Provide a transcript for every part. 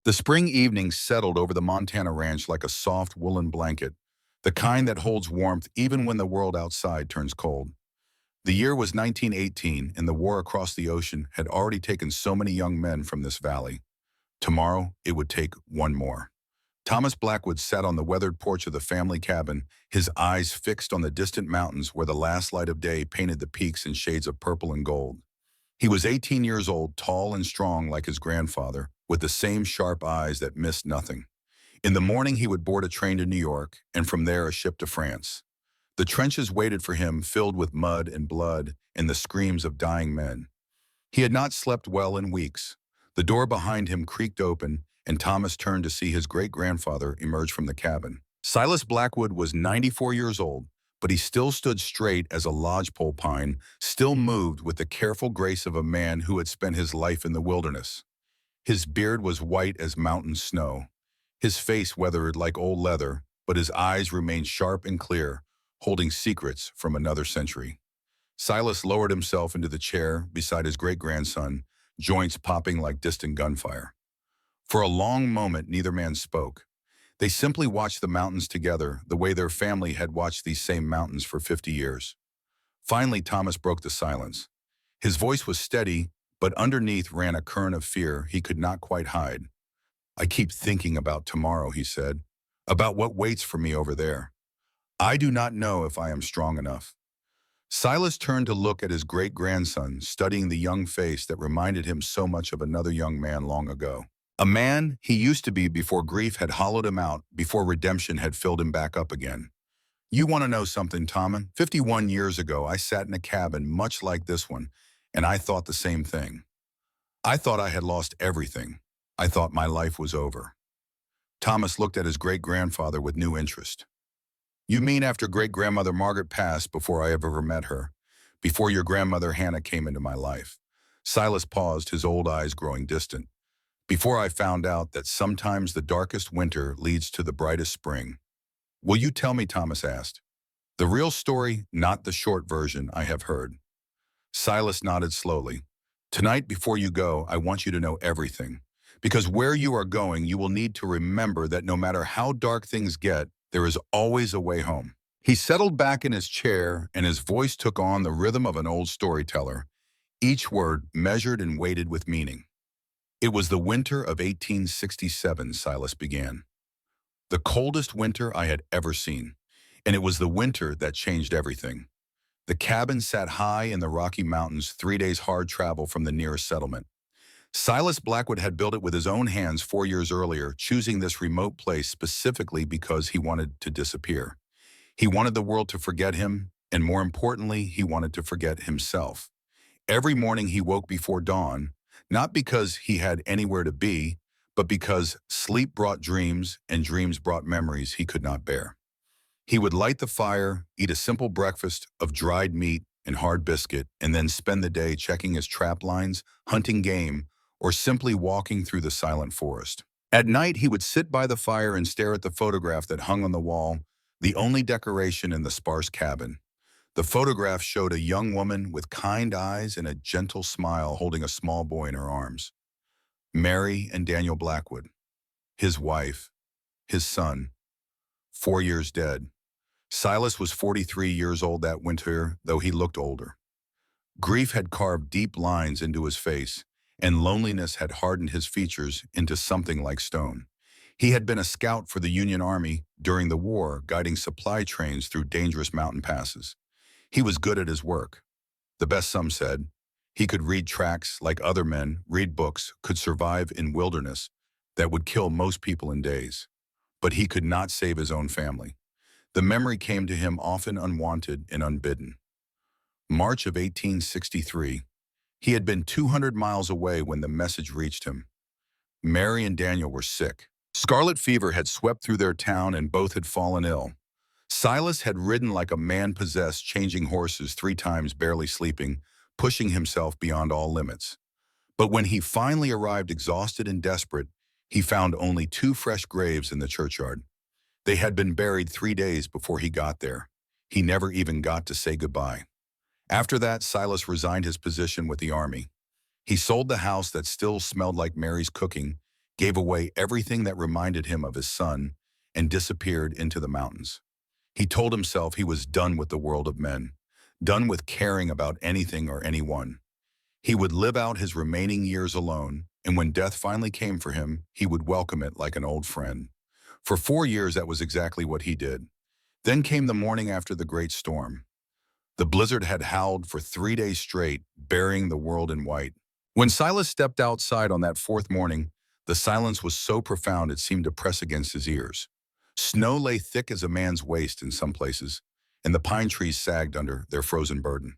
The spring evening settled over the Montana ranch like a soft woolen blanket, the kind that holds warmth even when the world outside turns cold. The year was 1918, and the war across the ocean had already taken so many young men from this valley. Tomorrow, it would take one more. Thomas Blackwood sat on the weathered porch of the family cabin, his eyes fixed on the distant mountains where the last light of day painted the peaks in shades of purple and gold. He was 18 years old, tall and strong like his grandfather, with the same sharp eyes that missed nothing. In the morning, he would board a train to New York, and from there a ship to France. The trenches waited for him, filled with mud and blood and the screams of dying men. He had not slept well in weeks. The door behind him creaked open, and Thomas turned to see his great-grandfather emerge from the cabin. Silas Blackwood was 94 years old, but he still stood straight as a lodgepole pine, still moved with the careful grace of a man who had spent his life in the wilderness. His beard was white as mountain snow. His face weathered like old leather, but his eyes remained sharp and clear, holding secrets from another century. Silas lowered himself into the chair beside his great-grandson, joints popping like distant gunfire. For a long moment, neither man spoke. They simply watched the mountains together, the way their family had watched these same mountains for 50 years. Finally, Thomas broke the silence. His voice was steady, but underneath ran a current of fear he could not quite hide. "I keep thinking about tomorrow," he said, "about what waits for me over there. I do not know if I am strong enough." Silas turned to look at his great-grandson, studying the young face that reminded him so much of another young man long ago. A man he used to be before grief had hollowed him out, before redemption had filled him back up again. "You want to know something, Thomas? 51 years ago, I sat in a cabin much like this one, and I thought the same thing. I thought I had lost everything. I thought my life was over." Thomas looked at his great-grandfather with new interest. "You mean after great-grandmother Margaret passed, before I ever met her, before your grandmother Hannah came into my life?" Silas paused, his old eyes growing distant. "Before I found out that sometimes the darkest winter leads to the brightest spring." "Will you tell me?" Thomas asked. "The real story, not the short version I have heard." Silas nodded slowly. "Tonight, before you go, I want you to know everything. Because where you are going, you will need to remember that no matter how dark things get, there is always a way home." He settled back in his chair, and his voice took on the rhythm of an old storyteller, each word measured and weighted with meaning. "It was the winter of 1867, Silas began. The coldest winter I had ever seen, and it was the winter that changed everything. The cabin sat high in the Rocky Mountains, 3 days hard travel from the nearest settlement. Silas Blackwood had built it with his own hands 4 years earlier, choosing this remote place specifically because he wanted to disappear. He wanted the world to forget him, and more importantly, he wanted to forget himself. Every morning he woke before dawn, not because he had anywhere to be, but because sleep brought dreams and dreams brought memories he could not bear. He would light the fire, eat a simple breakfast of dried meat and hard biscuit, and then spend the day checking his trap lines, hunting game, or simply walking through the silent forest. At night, he would sit by the fire and stare at the photograph that hung on the wall, the only decoration in the sparse cabin. The photograph showed a young woman with kind eyes and a gentle smile holding a small boy in her arms. Mary and Daniel Blackwood, his wife, his son, 4 years dead. Silas was 43 years old that winter, though he looked older. Grief had carved deep lines into his face, and loneliness had hardened his features into something like stone. He had been a scout for the Union Army during the war, guiding supply trains through dangerous mountain passes. He was good at his work. The best, some said. He could read tracts like other men, read books, could survive in wilderness that would kill most people in days. But he could not save his own family. The memory came to him often unwanted and unbidden. March of 1863. He had been 200 miles away when the message reached him. Mary and Daniel were sick. Scarlet fever had swept through their town and both had fallen ill. Silas had ridden like a man possessed, changing horses 3 times, barely sleeping, pushing himself beyond all limits. But when he finally arrived exhausted and desperate, he found only 2 fresh graves in the churchyard. They had been buried 3 days before he got there. He never even got to say goodbye. After that, Silas resigned his position with the army. He sold the house that still smelled like Mary's cooking, gave away everything that reminded him of his son, and disappeared into the mountains. He told himself he was done with the world of men, done with caring about anything or anyone. He would live out his remaining years alone, and when death finally came for him, he would welcome it like an old friend. For 4 years, that was exactly what he did. Then came the morning after the great storm. The blizzard had howled for 3 days straight, burying the world in white. When Silas stepped outside on that fourth morning, the silence was so profound it seemed to press against his ears. Snow lay thick as a man's waist in some places, and the pine trees sagged under their frozen burden.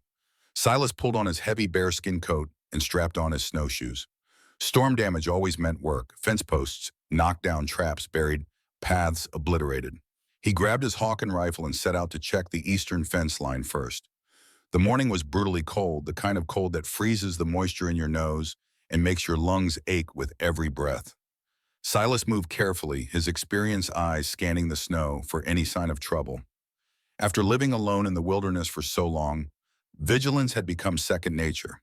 Silas pulled on his heavy bearskin coat and strapped on his snowshoes. Storm damage always meant work. Fence posts, knocked down traps buried, paths obliterated. He grabbed his hawk and rifle and set out to check the eastern fence line first. The morning was brutally cold, the kind of cold that freezes the moisture in your nose and makes your lungs ache with every breath. Silas moved carefully, his experienced eyes scanning the snow for any sign of trouble. After living alone in the wilderness for so long, vigilance had become second nature.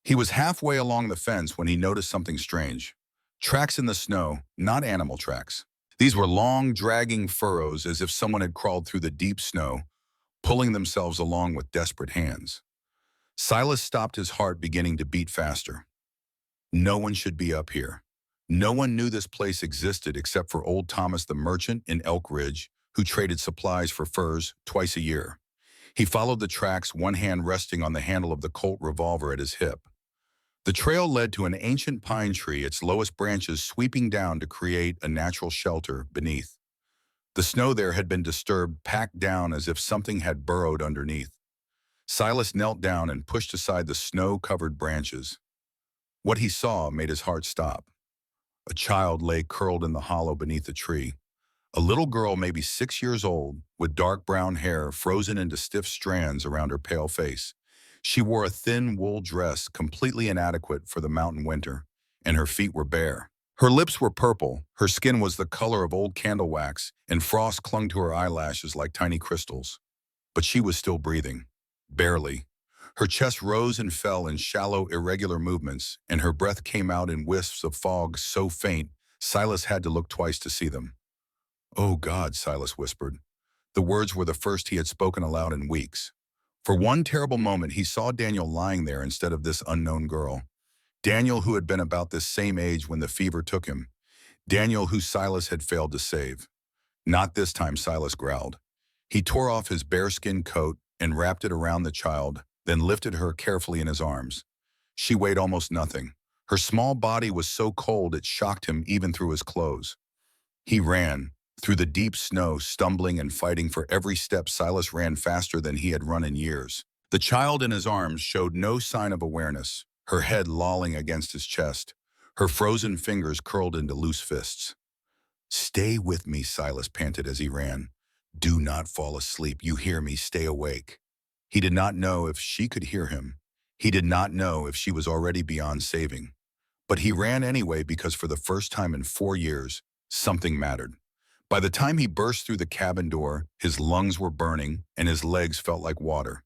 He was halfway along the fence when he noticed something strange. Tracks in the snow, not animal tracks. These were long, dragging furrows as if someone had crawled through the deep snow, pulling themselves along with desperate hands. Silas stopped, his heart beginning to beat faster. No one should be up here. No one knew this place existed except for old Thomas the merchant in Elk Ridge, who traded supplies for furs twice a year. He followed the tracks, one hand resting on the handle of the Colt revolver at his hip. The trail led to an ancient pine tree, its lowest branches sweeping down to create a natural shelter beneath. The snow there had been disturbed, packed down as if something had burrowed underneath. Silas knelt down and pushed aside the snow-covered branches. What he saw made his heart stop. A child lay curled in the hollow beneath the tree. A little girl, maybe 6 years old, with dark brown hair frozen into stiff strands around her pale face. She wore a thin wool dress completely inadequate for the mountain winter, and her feet were bare. Her lips were purple, her skin was the color of old candle wax, and frost clung to her eyelashes like tiny crystals. But she was still breathing. Barely. Her chest rose and fell in shallow, irregular movements, and her breath came out in wisps of fog so faint, Silas had to look twice to see them. "Oh God," Silas whispered. The words were the first he had spoken aloud in weeks. For one terrible moment, he saw Daniel lying there instead of this unknown girl. Daniel, who had been about this same age when the fever took him. Daniel, who Silas had failed to save. "Not this time," Silas growled. He tore off his bearskin coat and wrapped it around the child, then lifted her carefully in his arms. She weighed almost nothing. Her small body was so cold it shocked him even through his clothes. He ran. Through the deep snow, stumbling and fighting for every step, Silas ran faster than he had run in years. The child in his arms showed no sign of awareness, her head lolling against his chest, her frozen fingers curled into loose fists. "Stay with me," Silas panted as he ran. "Do not fall asleep. You hear me. Stay awake." He did not know if she could hear him. He did not know if she was already beyond saving. But he ran anyway because for the first time in 4 years, something mattered. By the time he burst through the cabin door, his lungs were burning and his legs felt like water.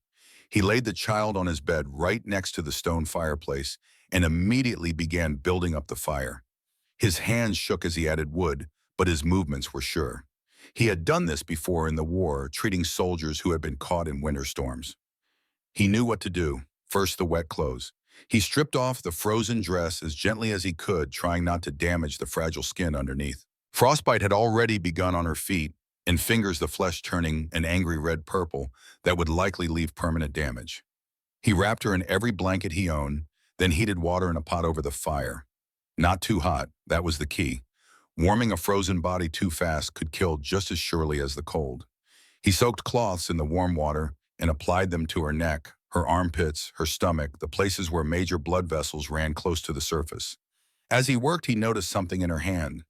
He laid the child on his bed right next to the stone fireplace and immediately began building up the fire. His hands shook as he added wood, but his movements were sure. He had done this before in the war, treating soldiers who had been caught in winter storms. He knew what to do. First, the wet clothes. He stripped off the frozen dress as gently as he could, trying not to damage the fragile skin underneath. Frostbite had already begun on her feet, and fingers the flesh turning an angry red-purple that would likely leave permanent damage. He wrapped her in every blanket he owned, then heated water in a pot over the fire. Not too hot, that was the key. Warming a frozen body too fast could kill just as surely as the cold. He soaked cloths in the warm water and applied them to her neck, her armpits, her stomach, the places where major blood vessels ran close to the surface. As he worked, he noticed something in her hand.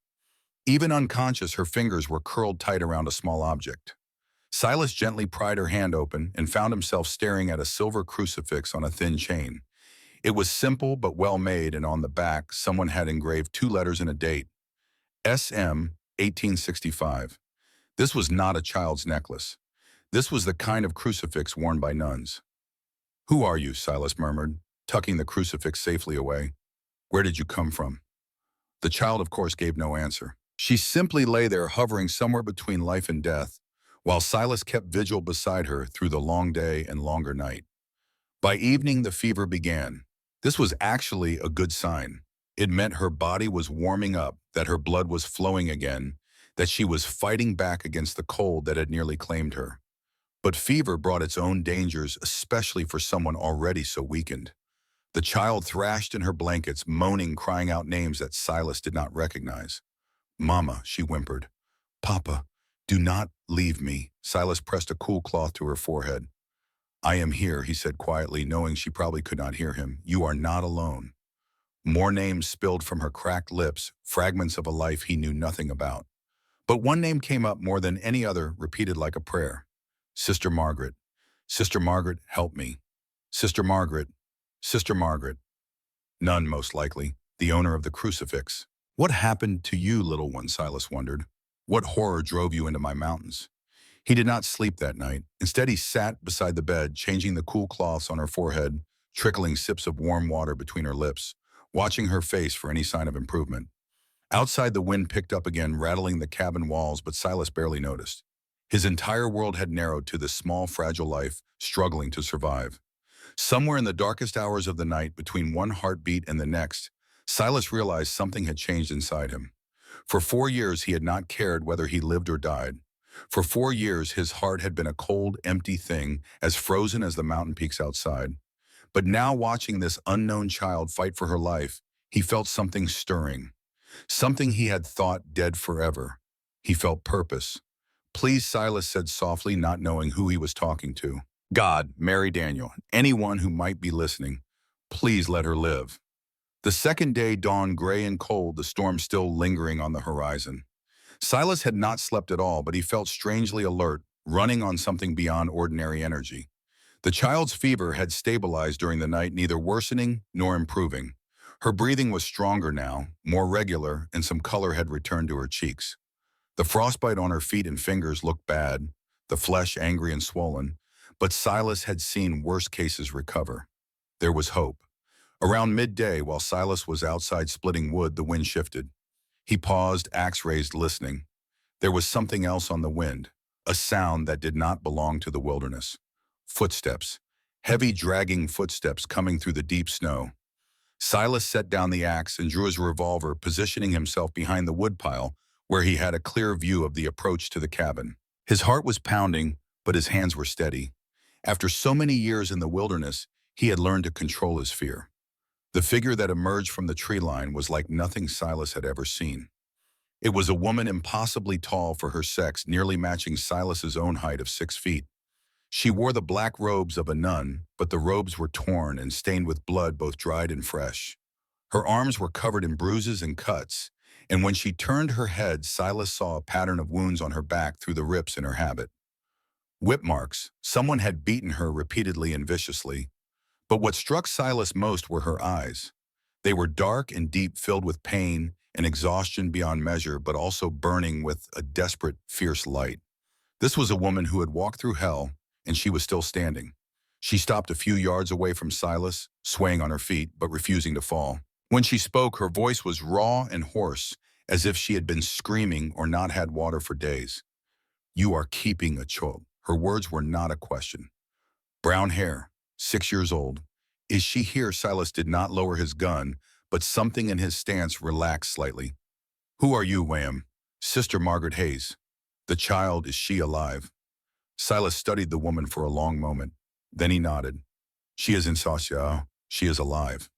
Even unconscious, her fingers were curled tight around a small object. Silas gently pried her hand open and found himself staring at a silver crucifix on a thin chain. It was simple but well made, and on the back, someone had engraved 2 letters and a date. SM 1865. This was not a child's necklace. This was the kind of crucifix worn by nuns. "Who are you?" Silas murmured, tucking the crucifix safely away. "Where did you come from?" The child, of course, gave no answer. She simply lay there hovering somewhere between life and death, while Silas kept vigil beside her through the long day and longer night. By evening, the fever began. This was actually a good sign. It meant her body was warming up, that her blood was flowing again, that she was fighting back against the cold that had nearly claimed her. But fever brought its own dangers, especially for someone already so weakened. The child thrashed in her blankets, moaning, crying out names that Silas did not recognize. "Mama," she whimpered. "Papa, do not leave me." Silas pressed a cool cloth to her forehead. "I am here," he said quietly, knowing she probably could not hear him. "You are not alone." More names spilled from her cracked lips, fragments of a life he knew nothing about. But one name came up more than any other, repeated like a prayer. "Sister Margaret. Sister Margaret, help me. Sister Margaret. Sister Margaret." None, most likely. The owner of the crucifix. "What happened to you, little one?" Silas wondered. "What horror drove you into my mountains?" He did not sleep that night. Instead, he sat beside the bed, changing the cool cloths on her forehead, trickling sips of warm water between her lips, watching her face for any sign of improvement. Outside, the wind picked up again, rattling the cabin walls, but Silas barely noticed. His entire world had narrowed to this small, fragile life, struggling to survive. Somewhere in the darkest hours of the night, between one heartbeat and the next, Silas realized something had changed inside him. For 4 years, he had not cared whether he lived or died. For 4 years, his heart had been a cold, empty thing, as frozen as the mountain peaks outside. But now, watching this unknown child fight for her life, he felt something stirring. Something he had thought dead forever. He felt purpose. "Please," Silas said softly, not knowing who he was talking to. "God, Mary Daniel, anyone who might be listening, please let her live." The second day dawned gray and cold, the storm still lingering on the horizon. Silas had not slept at all, but he felt strangely alert, running on something beyond ordinary energy. The child's fever had stabilized during the night, neither worsening nor improving. Her breathing was stronger now, more regular, and some color had returned to her cheeks. The frostbite on her feet and fingers looked bad, the flesh angry and swollen, but Silas had seen worse cases recover. There was hope. Around midday, while Silas was outside splitting wood, the wind shifted. He paused, axe raised, listening. There was something else on the wind, a sound that did not belong to the wilderness. Footsteps, heavy dragging footsteps coming through the deep snow. Silas set down the axe and drew his revolver, positioning himself behind the woodpile where he had a clear view of the approach to the cabin. His heart was pounding, but his hands were steady. After so many years in the wilderness, he had learned to control his fear. The figure that emerged from the tree line was like nothing Silas had ever seen. It was a woman impossibly tall for her sex, nearly matching Silas's own height of 6 feet. She wore the black robes of a nun, but the robes were torn and stained with blood, both dried and fresh. Her arms were covered in bruises and cuts, and when she turned her head, Silas saw a pattern of wounds on her back through the rips in her habit. Whip marks. Someone had beaten her repeatedly and viciously. But what struck Silas most were her eyes. They were dark and deep, filled with pain and exhaustion beyond measure, but also burning with a desperate, fierce light. This was a woman who had walked through hell, and she was still standing. She stopped a few yards away from Silas, swaying on her feet, but refusing to fall. When she spoke, her voice was raw and hoarse, as if she had been screaming or not had water for days. "You are keeping a child." Her words were not a question. Brown hair, 6 years old. "Is she here?" Silas did not lower his gun, but something in his stance relaxed slightly. "Who are you, Wham?" "Sister Margaret Hayes." "The child, is she alive?" Silas studied the woman for a long moment. Then he nodded. "She is in Saucia. She is alive."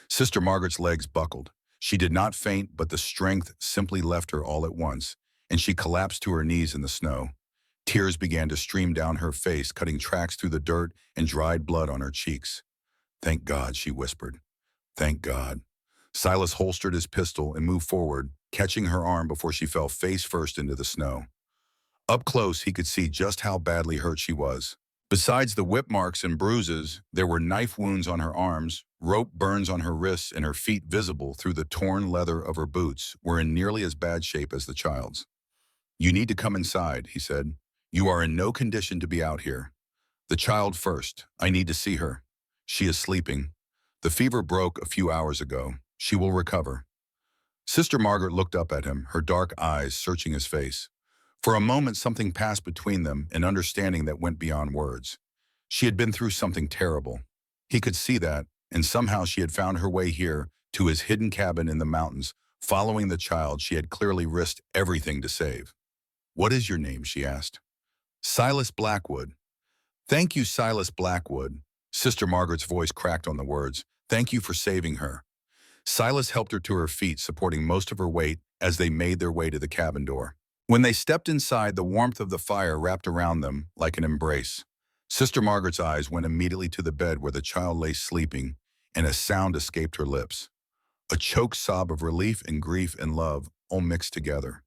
Sister Margaret's legs buckled. She did not faint, but the strength simply left her all at once, and she collapsed to her knees in the snow. Tears began to stream down her face, cutting tracks through the dirt and dried blood on her cheeks. "Thank God," she whispered. "Thank God." Silas holstered his pistol and moved forward, catching her arm before she fell face first into the snow. Up close, he could see just how badly hurt she was. Besides the whip marks and bruises, there were knife wounds on her arms, rope burns on her wrists, and her feet, visible through the torn leather of her boots, were in nearly as bad shape as the child's. "You need to come inside," he said. "You are in no condition to be out here. The child first. I need to see her. She is sleeping. The fever broke a few hours ago. She will recover." Sister Margaret looked up at him, her dark eyes searching his face. For a moment, something passed between them, an understanding that went beyond words. She had been through something terrible. He could see that, and somehow she had found her way here to his hidden cabin in the mountains, following the child she had clearly risked everything to save. "What is your name?" she asked. "Silas Blackwood." "Thank you, Silas Blackwood." Sister Margaret's voice cracked on the words. "Thank you for saving her." Silas helped her to her feet, supporting most of her weight as they made their way to the cabin door. When they stepped inside, the warmth of the fire wrapped around them like an embrace. Sister Margaret's eyes went immediately to the bed where the child lay sleeping, and a sound escaped her lips. A choked sob of relief and grief and love all mixed together.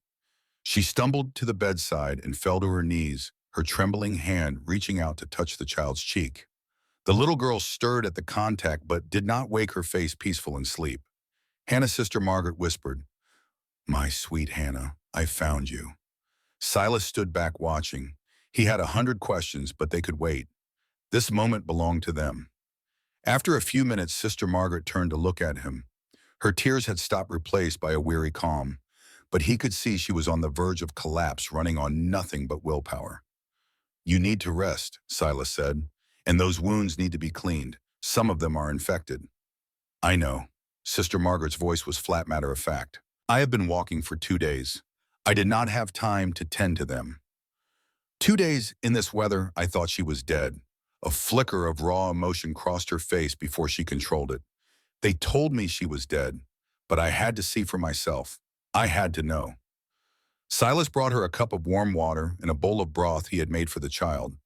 She stumbled to the bedside and fell to her knees, her trembling hand reaching out to touch the child's cheek. The little girl stirred at the contact but did not wake, her face peaceful in sleep. Hannah's Sister Margaret whispered, "My sweet Hannah, I found you." Silas stood back watching. He had 100 questions, but they could wait. This moment belonged to them. After a few minutes, Sister Margaret turned to look at him. Her tears had stopped, replaced by a weary calm, but he could see she was on the verge of collapse, running on nothing but willpower. "You need to rest," Silas said, "and those wounds need to be cleaned. Some of them are infected." "I know." Sister Margaret's voice was flat matter of fact. "I have been walking for 2 days. I did not have time to tend to them. 2 days in this weather, I thought she was dead." A flicker of raw emotion crossed her face before she controlled it. "They told me she was dead, but I had to see for myself. I had to know." Silas brought her a cup of warm water and a bowl of broth he had made for the child.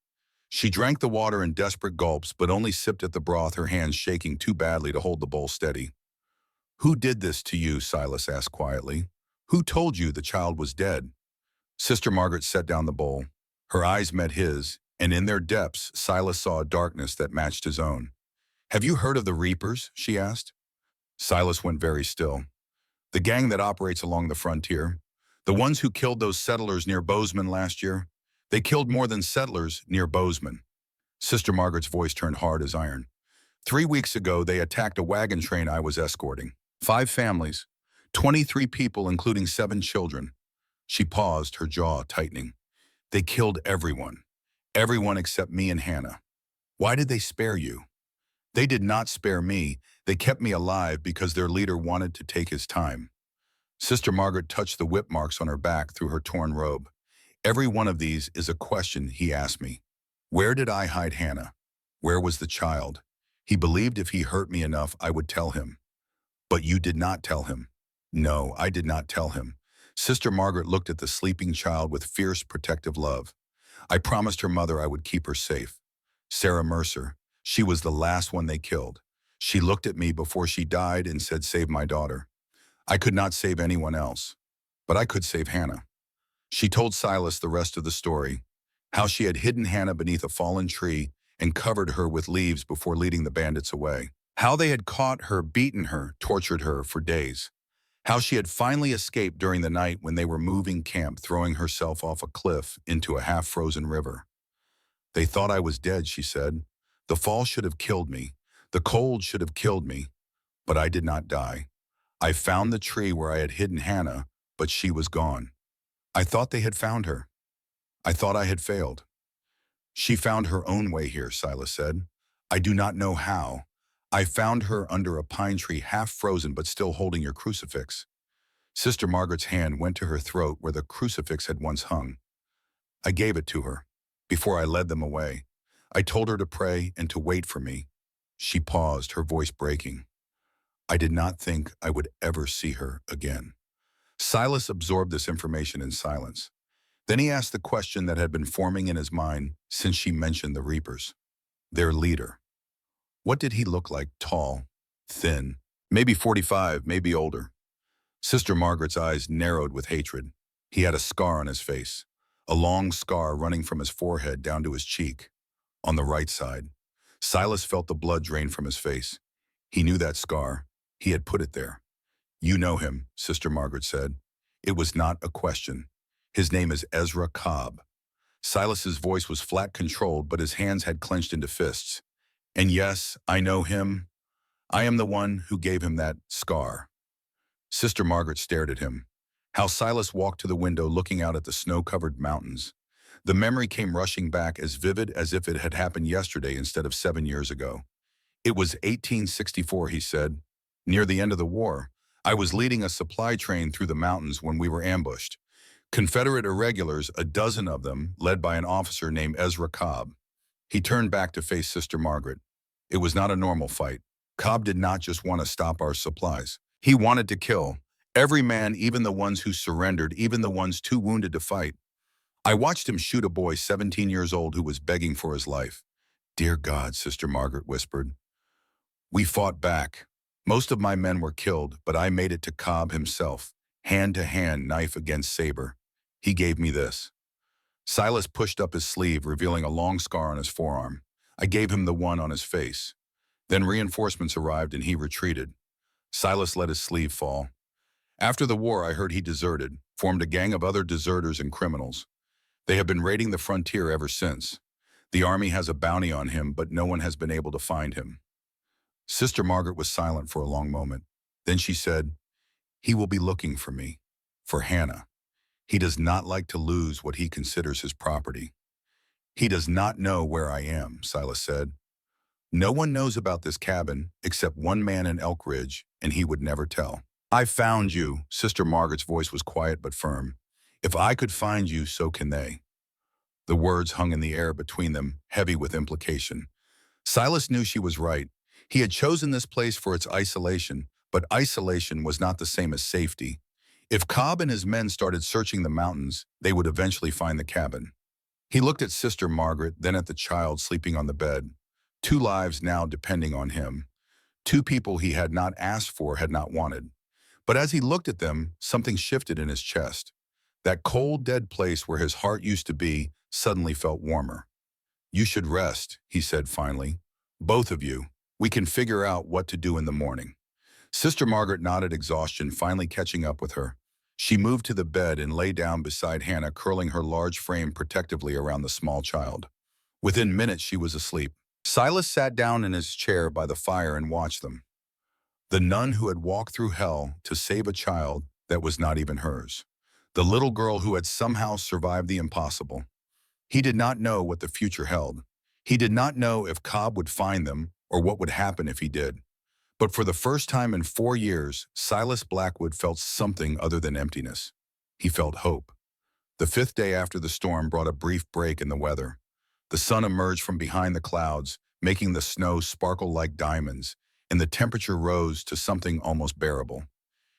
She drank the water in desperate gulps, but only sipped at the broth, her hands shaking too badly to hold the bowl steady. "Who did this to you?" Silas asked quietly. "Who told you the child was dead?" Sister Margaret set down the bowl. Her eyes met his, and in their depths, Silas saw a darkness that matched his own. "Have you heard of the Reapers?" she asked. Silas went very still. "The gang that operates along the frontier. The ones who killed those settlers near Bozeman last year. They killed more than settlers near Bozeman." Sister Margaret's voice turned hard as iron. 3 weeks ago, they attacked a wagon train I was escorting. 5 families, 23 people, including 7 children. She paused, her jaw tightening. "They killed everyone. Everyone except me and Hannah. Why did they spare you?" "They did not spare me. They kept me alive because their leader wanted to take his time." Sister Margaret touched the whip marks on her back through her torn robe. "Every one of these is a question he asked me. Where did I hide Hannah? Where was the child? He believed if he hurt me enough, I would tell him. But you did not tell him." "No, I did not tell him." Sister Margaret looked at the sleeping child with fierce, protective love. "I promised her mother I would keep her safe. Sarah Mercer, she was the last one they killed. She looked at me before she died and said, 'Save my daughter.' I could not save anyone else, but I could save Hannah." She told Silas the rest of the story, how she had hidden Hannah beneath a fallen tree and covered her with leaves before leading the bandits away. How they had caught her, beaten her, tortured her for days. How she had finally escaped during the night when they were moving camp, throwing herself off a cliff into a half-frozen river. "They thought I was dead," she said. "The fall should have killed me. The cold should have killed me. But I did not die. I found the tree where I had hidden Hannah, but she was gone. I thought they had found her. I thought I had failed." "She found her own way here," Silas said. "I do not know how. I found her under a pine tree, half frozen but still holding your crucifix." Sister Margaret's hand went to her throat where the crucifix had once hung. "I gave it to her before I led them away. I told her to pray and to wait for me." She paused, her voice breaking. "I did not think I would ever see her again." Silas absorbed this information in silence. Then he asked the question that had been forming in his mind since she mentioned the Reapers. Their leader. What did he look like? Tall, thin, maybe 45, maybe older. Sister Margaret's eyes narrowed with hatred. He had a scar on his face, a long scar running from his forehead down to his cheek, on the right side. Silas felt the blood drain from his face. He knew that scar. He had put it there. "You know him," Sister Margaret said. It was not a question. "His name is Ezra Cobb." Silas's voice was flat, controlled, but his hands had clenched into fists. "And yes, I know him. I am the one who gave him that scar." Sister Margaret stared at him. How Silas walked to the window looking out at the snow-covered mountains. The memory came rushing back as vivid as if it had happened yesterday instead of 7 years ago. It was 1864, he said. Near the end of the war, I was leading a supply train through the mountains when we were ambushed. Confederate irregulars, a dozen of them, led by an officer named Ezra Cobb. He turned back to face Sister Margaret. It was not a normal fight. Cobb did not just want to stop our supplies. He wanted to kill every man, even the ones who surrendered, even the ones too wounded to fight. I watched him shoot a boy 17 years old who was begging for his life. Dear God, Sister Margaret whispered. We fought back. Most of my men were killed, but I made it to Cobb himself, hand to hand, knife against saber. He gave me this. Silas pushed up his sleeve, revealing a long scar on his forearm. I gave him the one on his face. Then reinforcements arrived and he retreated. Silas let his sleeve fall. After the war, I heard he deserted, formed a gang of other deserters and criminals. They have been raiding the frontier ever since. The army has a bounty on him, but no one has been able to find him. Sister Margaret was silent for a long moment. Then she said, he will be looking for me, for Hannah. He does not like to lose what he considers his property. He does not know where I am, Silas said. No one knows about this cabin except one man in Elk Ridge, and he would never tell. I found you, Sister Margaret's voice was quiet but firm. If I could find you, so can they. The words hung in the air between them, heavy with implication. Silas knew she was right. He had chosen this place for its isolation, but isolation was not the same as safety. If Cobb and his men started searching the mountains, they would eventually find the cabin. He looked at Sister Margaret, then at the child sleeping on the bed. 2 lives now depending on him. 2 people he had not asked for, had not wanted. But as he looked at them, something shifted in his chest. That cold, dead place where his heart used to be suddenly felt warmer. You should rest, he said finally. Both of you. We can figure out what to do in the morning. Sister Margaret nodded, exhaustion finally catching up with her. She moved to the bed and lay down beside Hannah, curling her large frame protectively around the small child. Within minutes, she was asleep. Silas sat down in his chair by the fire and watched them. The nun who had walked through hell to save a child that was not even hers. The little girl who had somehow survived the impossible. He did not know what the future held. He did not know if Cobb would find them or what would happen if he did. But for the first time in 4 years, Silas Blackwood felt something other than emptiness. He felt hope. The 5th day after the storm brought a brief break in the weather. The sun emerged from behind the clouds, making the snow sparkle like diamonds, and the temperature rose to something almost bearable.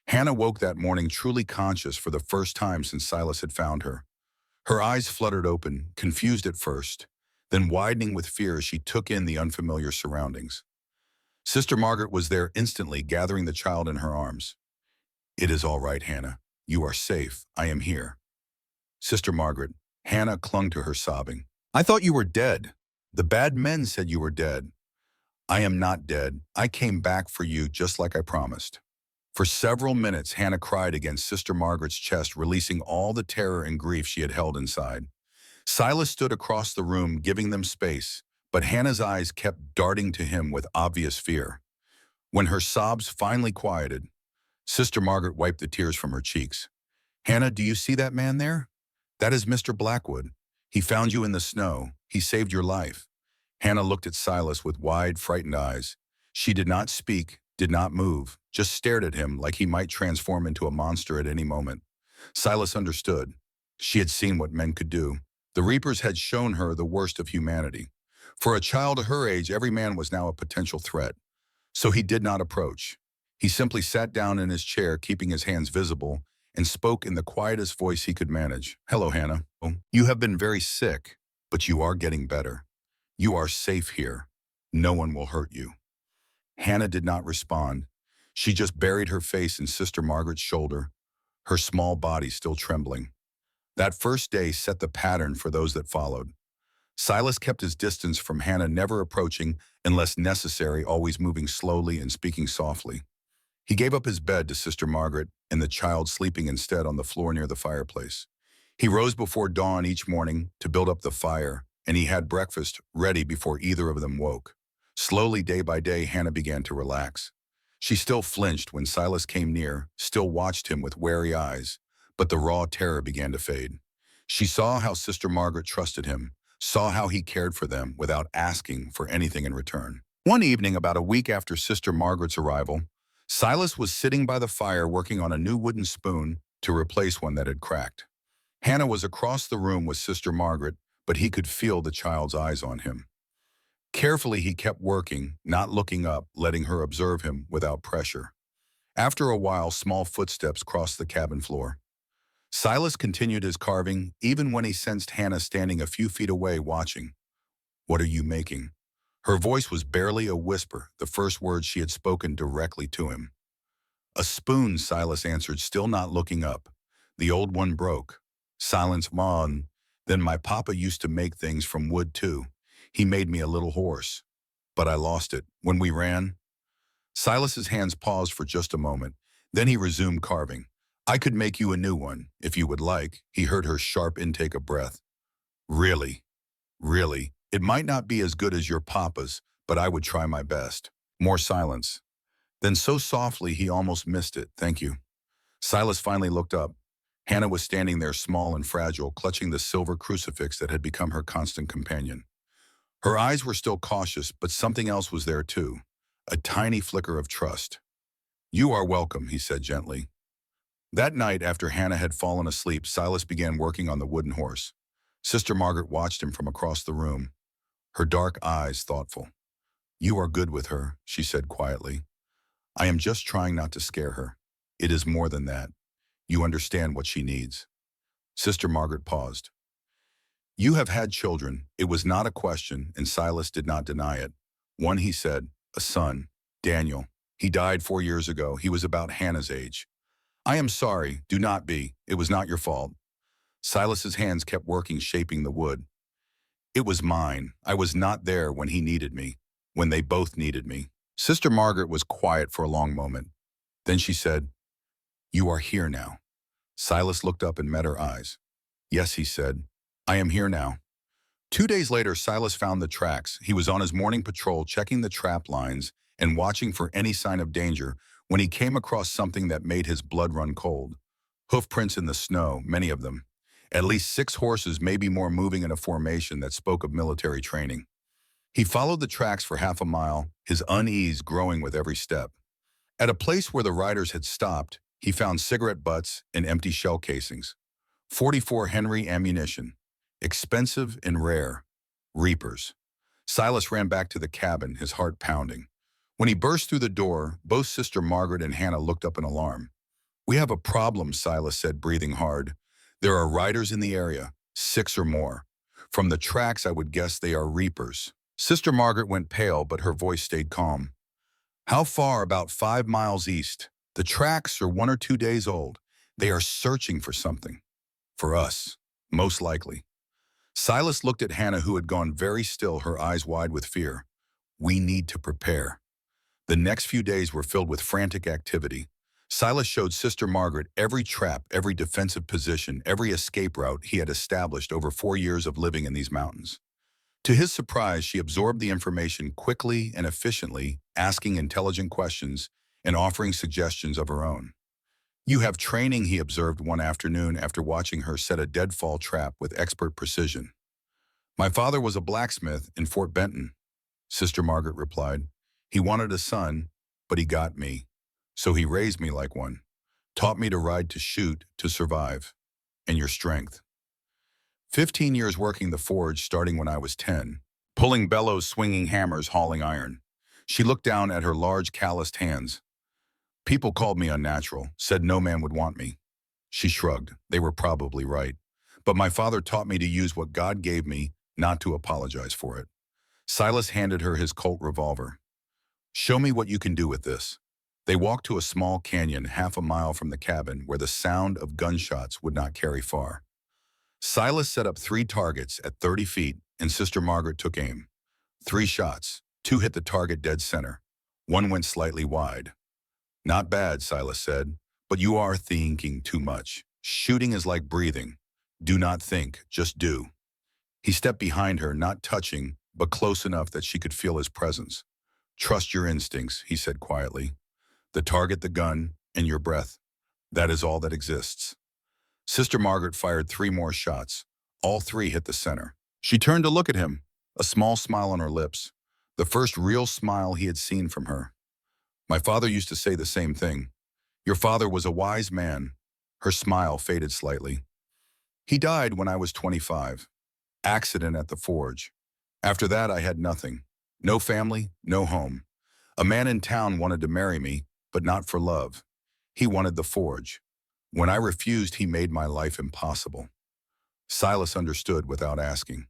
Hannah woke that morning truly conscious for the first time since Silas had found her. Her eyes fluttered open, confused at first, then widening with fear as she took in the unfamiliar surroundings. Sister Margaret was there instantly, gathering the child in her arms. It is all right, Hannah. You are safe. I am here. Sister Margaret. Hannah clung to her, sobbing. I thought you were dead. The bad men said you were dead. I am not dead. I came back for you just like I promised. For several minutes, Hannah cried against Sister Margaret's chest, releasing all the terror and grief she had held inside. Silas stood across the room, giving them space, but Hannah's eyes kept darting to him with obvious fear. When her sobs finally quieted, Sister Margaret wiped the tears from her cheeks. Hannah, do you see that man there? That is Mr. Blackwood. He found you in the snow. He saved your life. Hannah looked at Silas with wide, frightened eyes. She did not speak, did not move, just stared at him like he might transform into a monster at any moment. Silas understood. She had seen what men could do. The Reapers had shown her the worst of humanity. For a child her age, every man was now a potential threat. So he did not approach. He simply sat down in his chair, keeping his hands visible, and spoke in the quietest voice he could manage. Hello, Hannah. You have been very sick, but you are getting better. You are safe here. No one will hurt you. Hannah did not respond. She just buried her face in Sister Margaret's shoulder, her small body still trembling. That first day set the pattern for those that followed. Silas kept his distance from Hannah, never approaching unless necessary, always moving slowly and speaking softly. He gave up his bed to Sister Margaret and the child sleeping instead on the floor near the fireplace. He rose before dawn each morning to build up the fire, and he had breakfast ready before either of them woke. Slowly, day by day, Hannah began to relax. She still flinched when Silas came near, still watched him with wary eyes, but the raw terror began to fade. She saw how Sister Margaret trusted him, saw how he cared for them without asking for anything in return. One evening, about a week after Sister Margaret's arrival, Silas was sitting by the fire working on a new wooden spoon to replace one that had cracked. Hannah was across the room with Sister Margaret, but he could feel the child's eyes on him. Carefully, he kept working, not looking up, letting her observe him without pressure. After a while, small footsteps crossed the cabin floor. Silas continued his carving, even when he sensed Hannah standing a few feet away watching. "What are you making?" Her voice was barely a whisper, the first words she had spoken directly to him. "A spoon," Silas answered, still not looking up. "The old one broke." Silence, "Mom. Then my papa used to make things from wood too. He made me a little horse. But I lost it when we ran." Silas's hands paused for just a moment. Then he resumed carving. "I could make you a new one, if you would like." He heard her sharp intake of breath. "Really? Really? It might not be as good as your papa's, but I would try my best." More silence. Then so softly he almost missed it. "Thank you." Silas finally looked up. Hannah was standing there, small and fragile, clutching the silver crucifix that had become her constant companion. Her eyes were still cautious, but something else was there too, a tiny flicker of trust. "You are welcome," he said gently. That night, after Hannah had fallen asleep, Silas began working on the wooden horse. Sister Margaret watched him from across the room, her dark eyes thoughtful. "You are good with her," she said quietly. "I am just trying not to scare her. It is more than that. You understand what she needs." Sister Margaret paused. "You have had children." It was not a question, and Silas did not deny it. "One," he said, "a son, Daniel. He died 4 years ago. He was about Hannah's age." "I am sorry. Do not be. It was not your fault." Silas's hands kept working, shaping the wood. "It was mine. I was not there when he needed me, when they both needed me." Sister Margaret was quiet for a long moment. Then she said, "You are here now." Silas looked up and met her eyes. "Yes," he said, "I am here now." 2 days later, Silas found the tracks. He was on his morning patrol, checking the trap lines and watching for any sign of danger when he came across something that made his blood run cold. Hoof prints in the snow, many of them. At least 6 horses, maybe more, moving in a formation that spoke of military training. He followed the tracks for half a mile, his unease growing with every step. At a place where the riders had stopped, he found cigarette butts and empty shell casings. 44 Henry ammunition. Expensive and rare. Reapers. Silas ran back to the cabin, his heart pounding. When he burst through the door, both Sister Margaret and Hannah looked up in alarm. "We have a problem," Silas said, breathing hard. "There are riders in the area, 6 or more. From the tracks, I would guess they are reapers." Sister Margaret went pale, but her voice stayed calm. "How far?" "About 5 miles east. The tracks are 1 or 2 days old. They are searching for something. For us, most likely." Silas looked at Hannah, who had gone very still, her eyes wide with fear. "We need to prepare." The next few days were filled with frantic activity. Silas showed Sister Margaret every trap, every defensive position, every escape route he had established over 4 years of living in these mountains. To his surprise, she absorbed the information quickly and efficiently, asking intelligent questions and offering suggestions of her own. "You have training," he observed one afternoon after watching her set a deadfall trap with expert precision. "My father was a blacksmith in Fort Benton," Sister Margaret replied. "He wanted a son, but he got me. So he raised me like one, taught me to ride, to shoot, to survive. And your strength." 15 years working the forge, starting when I was 10. Pulling bellows, swinging hammers, hauling iron. She looked down at her large, calloused hands. "People called me unnatural, said no man would want me." She shrugged. They were probably right. "But my father taught me to use what God gave me, not to apologize for it." Silas handed her his Colt revolver. "Show me what you can do with this." They walked to a small canyon half a mile from the cabin where the sound of gunshots would not carry far. Silas set up 3 targets at 30 feet, and Sister Margaret took aim. 3 shots. 2 hit the target dead center. 1 went slightly wide. "Not bad," Silas said, "but you are thinking too much. Shooting is like breathing. Do not think, just do." He stepped behind her, not touching, but close enough that she could feel his presence. "Trust your instincts," he said quietly. The target, the gun, and your breath. That is all that exists. Sister Margaret fired 3 more shots. All 3 hit the center. She turned to look at him, a small smile on her lips, the first real smile he had seen from her. My father used to say the same thing. Your father was a wise man. Her smile faded slightly. He died when I was 25. Accident at the forge. After that, I had nothing. No family, no home. A man in town wanted to marry me, but not for love. He wanted the forge. When I refused, he made my life impossible. Silas understood without asking.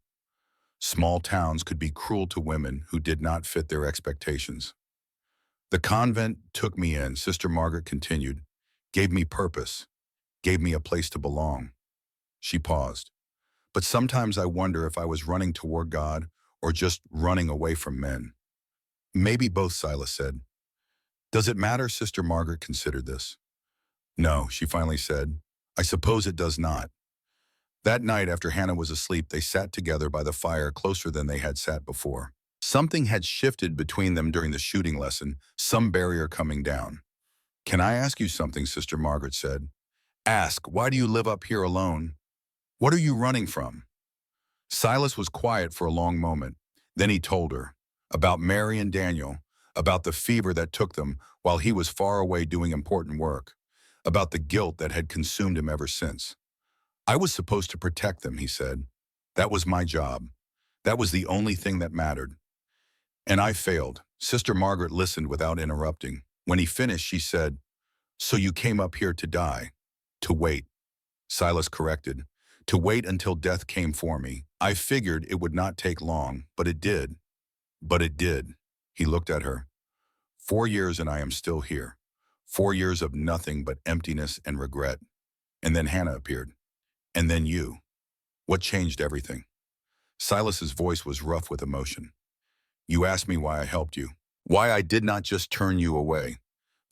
Small towns could be cruel to women who did not fit their expectations. The convent took me in, Sister Margaret continued, gave me purpose, gave me a place to belong. She paused. But sometimes I wonder if I was running toward God or just running away from men. Maybe both, Silas said. Does it matter? Sister Margaret considered this. No, she finally said. I suppose it does not. That night after Hannah was asleep, they sat together by the fire closer than they had sat before. Something had shifted between them during the shooting lesson, some barrier coming down. Can I ask you something? Sister Margaret said. Ask, why do you live up here alone? What are you running from? Silas was quiet for a long moment. Then he told her about Mary and Daniel, about the fever that took them while he was far away doing important work, about the guilt that had consumed him ever since. I was supposed to protect them, he said. That was my job. That was the only thing that mattered. And I failed. Sister Margaret listened without interrupting. When he finished, she said, So you came up here to die, to wait. Silas corrected. To wait until death came for me. I figured it would not take long, but it did. But it did. He looked at her. 4 years and I am still here. 4 years of nothing but emptiness and regret. And then Hannah appeared. And then you. What changed everything? Silas's voice was rough with emotion. You asked me why I helped you. Why I did not just turn you away.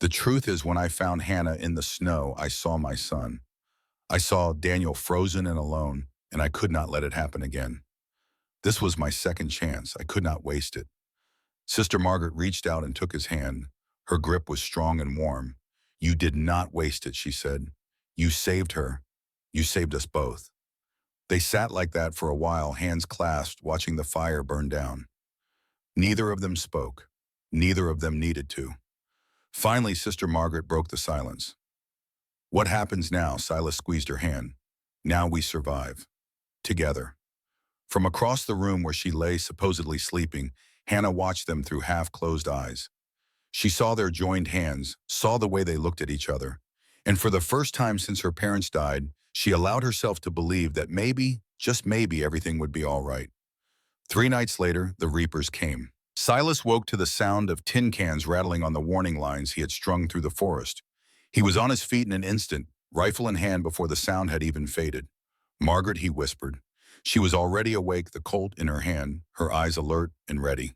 The truth is, when I found Hannah in the snow, I saw my son. I saw Daniel frozen and alone, and I could not let it happen again. This was my second chance. I could not waste it. Sister Margaret reached out and took his hand. Her grip was strong and warm. You did not waste it, she said. You saved her. You saved us both. They sat like that for a while, hands clasped, watching the fire burn down. Neither of them spoke. Neither of them needed to. Finally, Sister Margaret broke the silence. What happens now? Silas squeezed her hand. Now we survive. Together. From across the room where she lay supposedly sleeping, Hannah watched them through half-closed eyes. She saw their joined hands, saw the way they looked at each other, and for the first time since her parents died, she allowed herself to believe that maybe, just maybe, everything would be all right. 3 nights later, the reapers came. Silas woke to the sound of tin cans rattling on the warning lines he had strung through the forest. He was on his feet in an instant, rifle in hand before the sound had even faded. Margaret, he whispered. She was already awake, the Colt in her hand, her eyes alert and ready.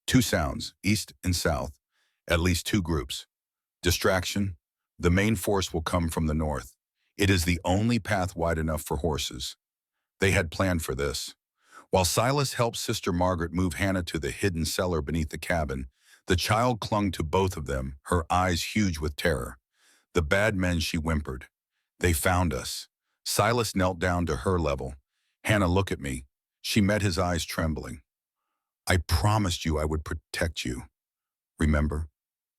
2 sounds, east and south, at least 2 groups. Distraction. The main force will come from the north. It is the only path wide enough for horses. They had planned for this. While Silas helped Sister Margaret move Hannah to the hidden cellar beneath the cabin, the child clung to both of them, her eyes huge with terror. The bad men, she whimpered. They found us. Silas knelt down to her level. Hannah, look at me. She met his eyes trembling. I promised you I would protect you. Remember?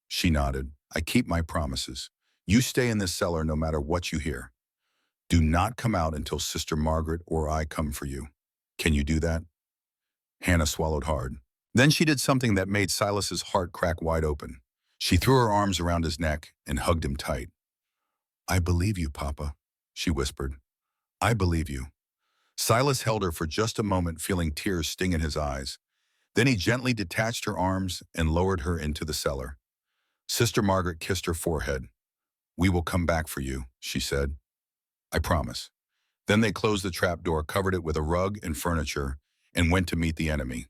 She nodded. I keep my promises. You stay in this cellar no matter what you hear. Do not come out until Sister Margaret or I come for you. Can you do that? Hannah swallowed hard. Then she did something that made Silas's heart crack wide open. She threw her arms around his neck and hugged him tight. I believe you, Papa, she whispered. I believe you. Silas held her for just a moment, feeling tears sting in his eyes. Then he gently detached her arms and lowered her into the cellar. Sister Margaret kissed her forehead. We will come back for you, she said. I promise. Then they closed the trapdoor, covered it with a rug and furniture, and went to meet the enemy.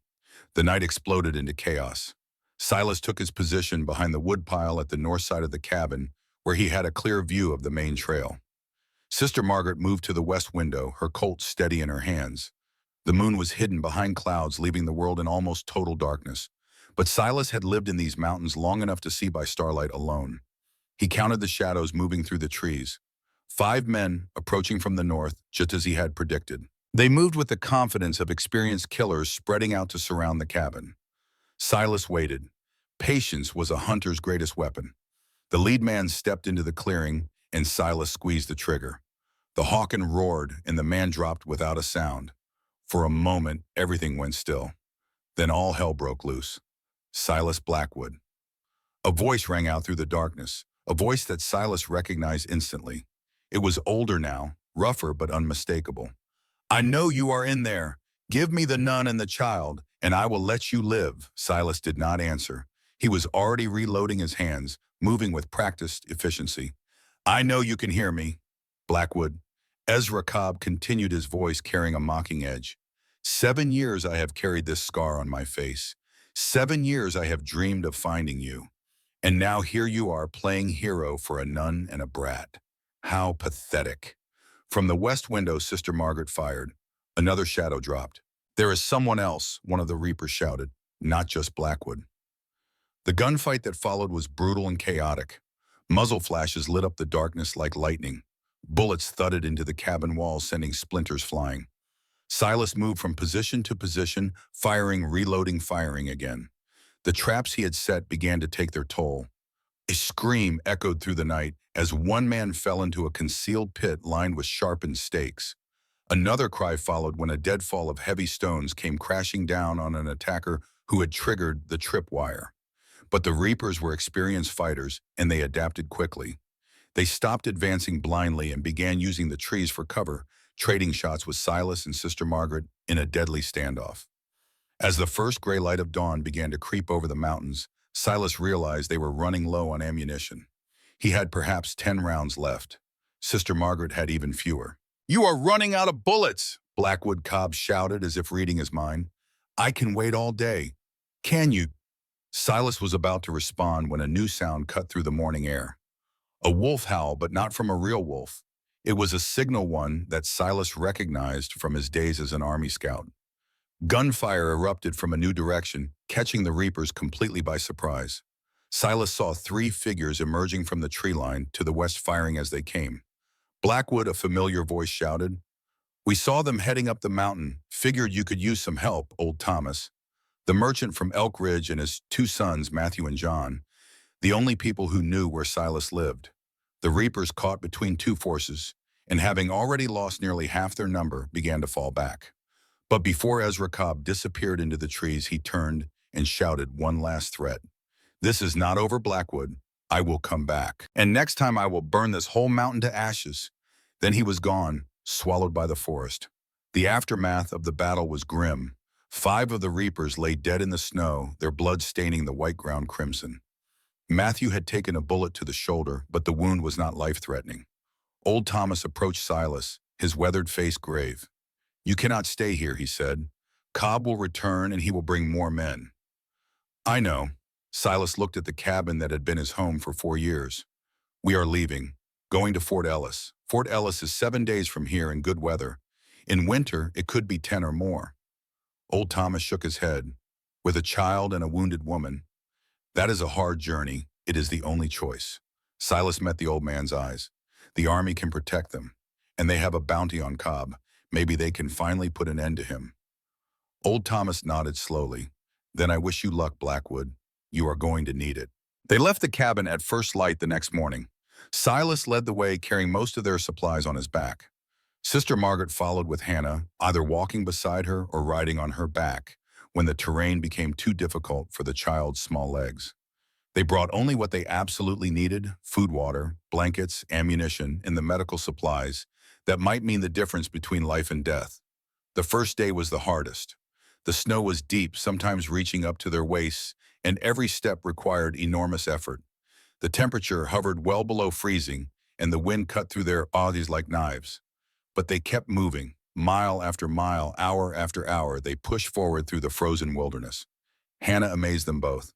The night exploded into chaos. Silas took his position behind the woodpile at the north side of the cabin, where he had a clear view of the main trail. Sister Margaret moved to the west window, her Colt steady in her hands. The moon was hidden behind clouds, leaving the world in almost total darkness. But Silas had lived in these mountains long enough to see by starlight alone. He counted the shadows moving through the trees. 5 men approaching from the north, just as he had predicted. They moved with the confidence of experienced killers spreading out to surround the cabin. Silas waited. Patience was a hunter's greatest weapon. The lead man stepped into the clearing, and Silas squeezed the trigger. The Hawken roared, and the man dropped without a sound. For a moment, everything went still. Then all hell broke loose. Silas Blackwood. A voice rang out through the darkness, a voice that Silas recognized instantly. It was older now, rougher but unmistakable. "I know you are in there. Give me the nun and the child, and I will let you live." Silas did not answer. He was already reloading his hands, moving with practiced efficiency. "I know you can hear me, Blackwood." Ezra Cobb continued, his voice carrying a mocking edge. 7 years I have carried this scar on my face. 7 years I have dreamed of finding you. And now here you are playing hero for a nun and a brat. How pathetic. From the west window, Sister Margaret fired. Another shadow dropped. "There is someone else," one of the reapers shouted, "not just Blackwood." The gunfight that followed was brutal and chaotic. Muzzle flashes lit up the darkness like lightning. Bullets thudded into the cabin walls, sending splinters flying. Silas moved from position to position, firing, reloading, firing again. The traps he had set began to take their toll. A scream echoed through the night as one man fell into a concealed pit lined with sharpened stakes. Another cry followed when a deadfall of heavy stones came crashing down on an attacker who had triggered the tripwire. But the Reapers were experienced fighters, and they adapted quickly. They stopped advancing blindly and began using the trees for cover, trading shots with Silas and Sister Margaret in a deadly standoff. As the first gray light of dawn began to creep over the mountains, Silas realized they were running low on ammunition. He had perhaps 10 rounds left. Sister Margaret had even fewer. "You are running out of bullets!" Blackwood Cobb shouted as if reading his mind. "I can wait all day. Can you?" Silas was about to respond when a new sound cut through the morning air. A wolf howl, but not from a real wolf. It was a signal one that Silas recognized from his days as an army scout. Gunfire erupted from a new direction, catching the Reapers completely by surprise. Silas saw 3 figures emerging from the tree line to the west, firing as they came. "Blackwood," a familiar voice shouted. "We saw them heading up the mountain. Figured you could use some help, old Thomas." The merchant from Elk Ridge and his 2 sons, Matthew and John, the only people who knew where Silas lived. The Reapers, caught between 2 forces, and having already lost nearly half their number, began to fall back. But before Ezra Cobb disappeared into the trees, he turned and shouted one last threat. "This is not over, Blackwood. I will come back. And next time I will burn this whole mountain to ashes." Then he was gone, swallowed by the forest. The aftermath of the battle was grim. 5 of the Reapers lay dead in the snow, their blood staining the white ground crimson. Matthew had taken a bullet to the shoulder, but the wound was not life-threatening. Old Thomas approached Silas, his weathered face grave. "You cannot stay here," he said. "Cobb will return and he will bring more men." "I know." Silas looked at the cabin that had been his home for 4 years. "We are leaving, going to Fort Ellis. Fort Ellis is 7 days from here in good weather. In winter, it could be 10 or more." Old Thomas shook his head. "With a child and a wounded woman, that is a hard journey. It is the only choice." Silas met the old man's eyes. "The army can protect them, and they have a bounty on Cobb. Maybe they can finally put an end to him." Old Thomas nodded slowly. "Then I wish you luck, Blackwood. You are going to need it." They left the cabin at first light the next morning. Silas led the way, carrying most of their supplies on his back. Sister Margaret followed with Hannah, either walking beside her or riding on her back, when the terrain became too difficult for the child's small legs. They brought only what they absolutely needed: food, water, blankets, ammunition, and the medical supplies that might mean the difference between life and death. The first day was the hardest. The snow was deep, sometimes reaching up to their waists, and every step required enormous effort. The temperature hovered well below freezing, and the wind cut through their bodies like knives. But they kept moving. Mile after mile, hour after hour, they pushed forward through the frozen wilderness. Hannah amazed them both.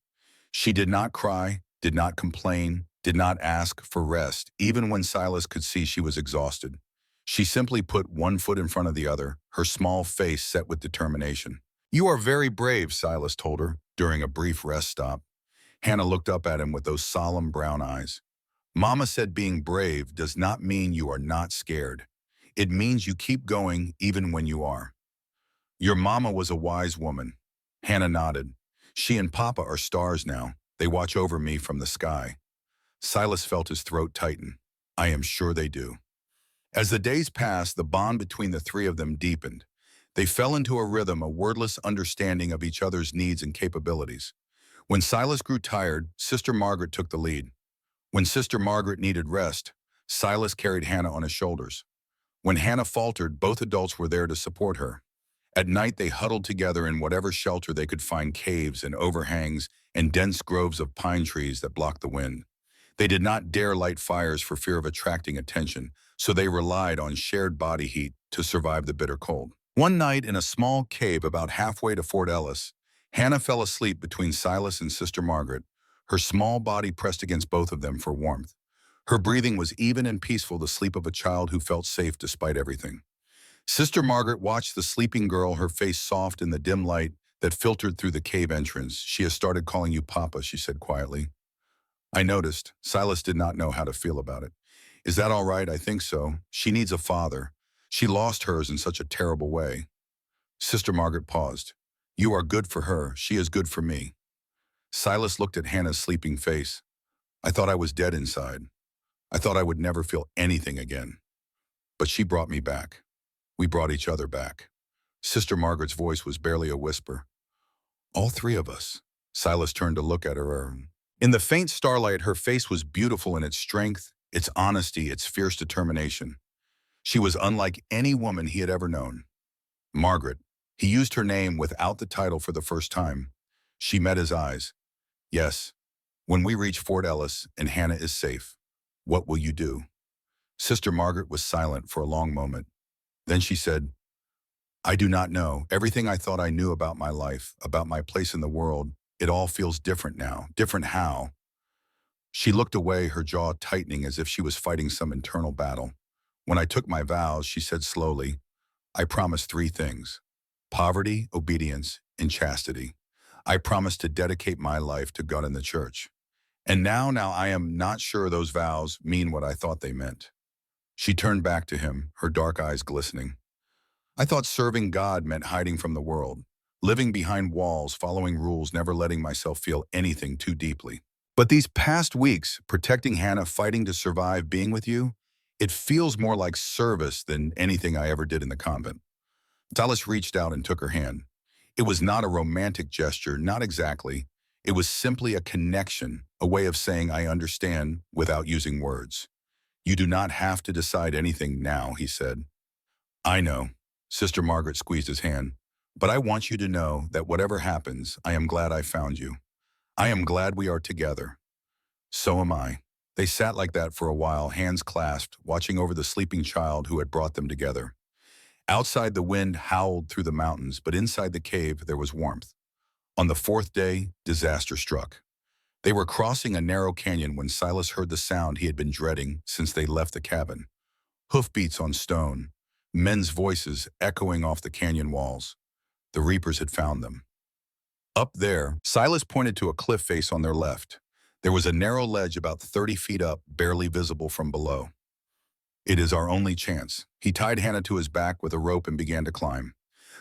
She did not cry, did not complain, did not ask for rest, even when Silas could see she was exhausted. She simply put one foot in front of the other, her small face set with determination. "You are very brave," Silas told her. during a brief rest stop. Hannah looked up at him with those solemn brown eyes. Mama said being brave does not mean you are not scared. It means you keep going even when you are. Your mama was a wise woman. Hannah nodded. She and Papa are stars now. They watch over me from the sky. Silas felt his throat tighten. I am sure they do. As the days passed, the bond between the three of them deepened. They fell into a rhythm, a wordless understanding of each other's needs and capabilities. When Silas grew tired, Sister Margaret took the lead. When Sister Margaret needed rest, Silas carried Hannah on his shoulders. When Hannah faltered, both adults were there to support her. At night, they huddled together in whatever shelter they could find, caves and overhangs and dense groves of pine trees that blocked the wind. They did not dare light fires for fear of attracting attention, so they relied on shared body heat to survive the bitter cold. One night in a small cave about halfway to Fort Ellis, Hannah fell asleep between Silas and Sister Margaret, her small body pressed against both of them for warmth. Her breathing was even and peaceful, the sleep of a child who felt safe despite everything. Sister Margaret watched the sleeping girl, her face soft in the dim light that filtered through the cave entrance. She has started calling you Papa, she said quietly. I noticed. Silas did not know how to feel about it. Is that all right? I think so. She needs a father. She lost hers in such a terrible way. Sister Margaret paused. You are good for her. She is good for me. Silas looked at Hannah's sleeping face. I thought I was dead inside. I thought I would never feel anything again. But she brought me back. We brought each other back. Sister Margaret's voice was barely a whisper. All three of us. Silas turned to look at her. In the faint starlight, her face was beautiful in its strength, its honesty, its fierce determination. She was unlike any woman he had ever known. Margaret. He used her name without the title for the first time. She met his eyes. Yes, when we reach Fort Ellis and Hannah is safe, what will you do? Sister Margaret was silent for a long moment. Then she said, I do not know. Everything I thought I knew about my life, about my place in the world, it all feels different now. Different how? She looked away, her jaw tightening as if she was fighting some internal battle. When I took my vows, she said slowly, I promised three things: poverty, obedience, and chastity. I promised to dedicate my life to God and the church. And now I am not sure those vows mean what I thought they meant. She turned back to him, her dark eyes glistening. I thought serving God meant hiding from the world, living behind walls, following rules, never letting myself feel anything too deeply. But these past weeks, protecting Hannah, fighting to survive, being with you, it feels more like service than anything I ever did in the convent. Silas reached out and took her hand. It was not a romantic gesture, not exactly. It was simply a connection, a way of saying I understand without using words. You do not have to decide anything now, he said. I know. Sister Margaret squeezed his hand. But I want you to know that whatever happens, I am glad I found you. I am glad we are together. So am I. They sat like that for a while, hands clasped, watching over the sleeping child who had brought them together. Outside, the wind howled through the mountains, but inside the cave there was warmth. On the fourth day, disaster struck. They were crossing a narrow canyon when Silas heard the sound he had been dreading since they left the cabin. Hoofbeats on stone, men's voices echoing off the canyon walls. The reapers had found them. Up there, Silas pointed to a cliff face on their left. There was a narrow ledge about 30 feet up, barely visible from below. It is our only chance. He tied Hannah to his back with a rope and began to climb.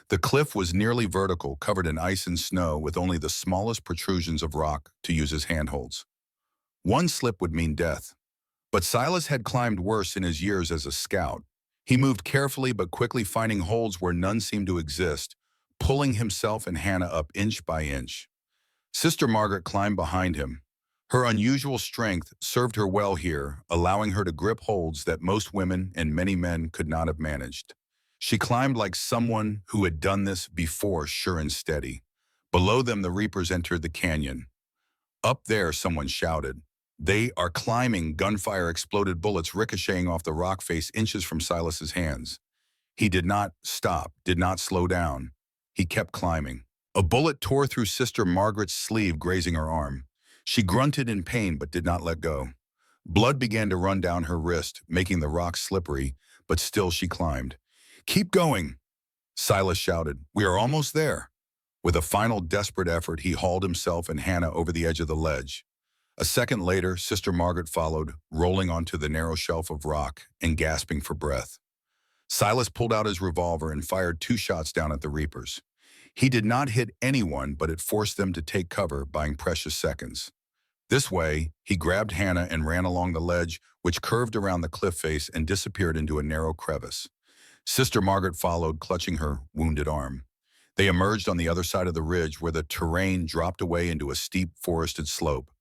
The cliff was nearly vertical, covered in ice and snow, with only the smallest protrusions of rock to use as handholds. One slip would mean death. But Silas had climbed worse in his years as a scout. He moved carefully but quickly, finding holds where none seemed to exist, pulling himself and Hannah up inch by inch. Sister Margaret climbed behind him. Her unusual strength served her well here, allowing her to grip holds that most women and many men could not have managed. She climbed like someone who had done this before, sure and steady. Below them, the reapers entered the canyon. Up there, someone shouted. They are climbing. Gunfire exploded, bullets ricocheting off the rock face inches from Silas's hands. He did not stop, did not slow down. He kept climbing. A bullet tore through Sister Margaret's sleeve, grazing her arm. She grunted in pain but did not let go. Blood began to run down her wrist, making the rock slippery, but still she climbed. Keep going, Silas shouted. We are almost there. With a final desperate effort, he hauled himself and Hannah over the edge of the ledge. A second later, Sister Margaret followed, rolling onto the narrow shelf of rock and gasping for breath. Silas pulled out his revolver and fired 2 shots down at the Reapers. He did not hit anyone, but it forced them to take cover, buying precious seconds. This way, he grabbed Hannah and ran along the ledge, which curved around the cliff face and disappeared into a narrow crevice. Sister Margaret followed, clutching her wounded arm. They emerged on the other side of the ridge where the terrain dropped away into a steep forested slope.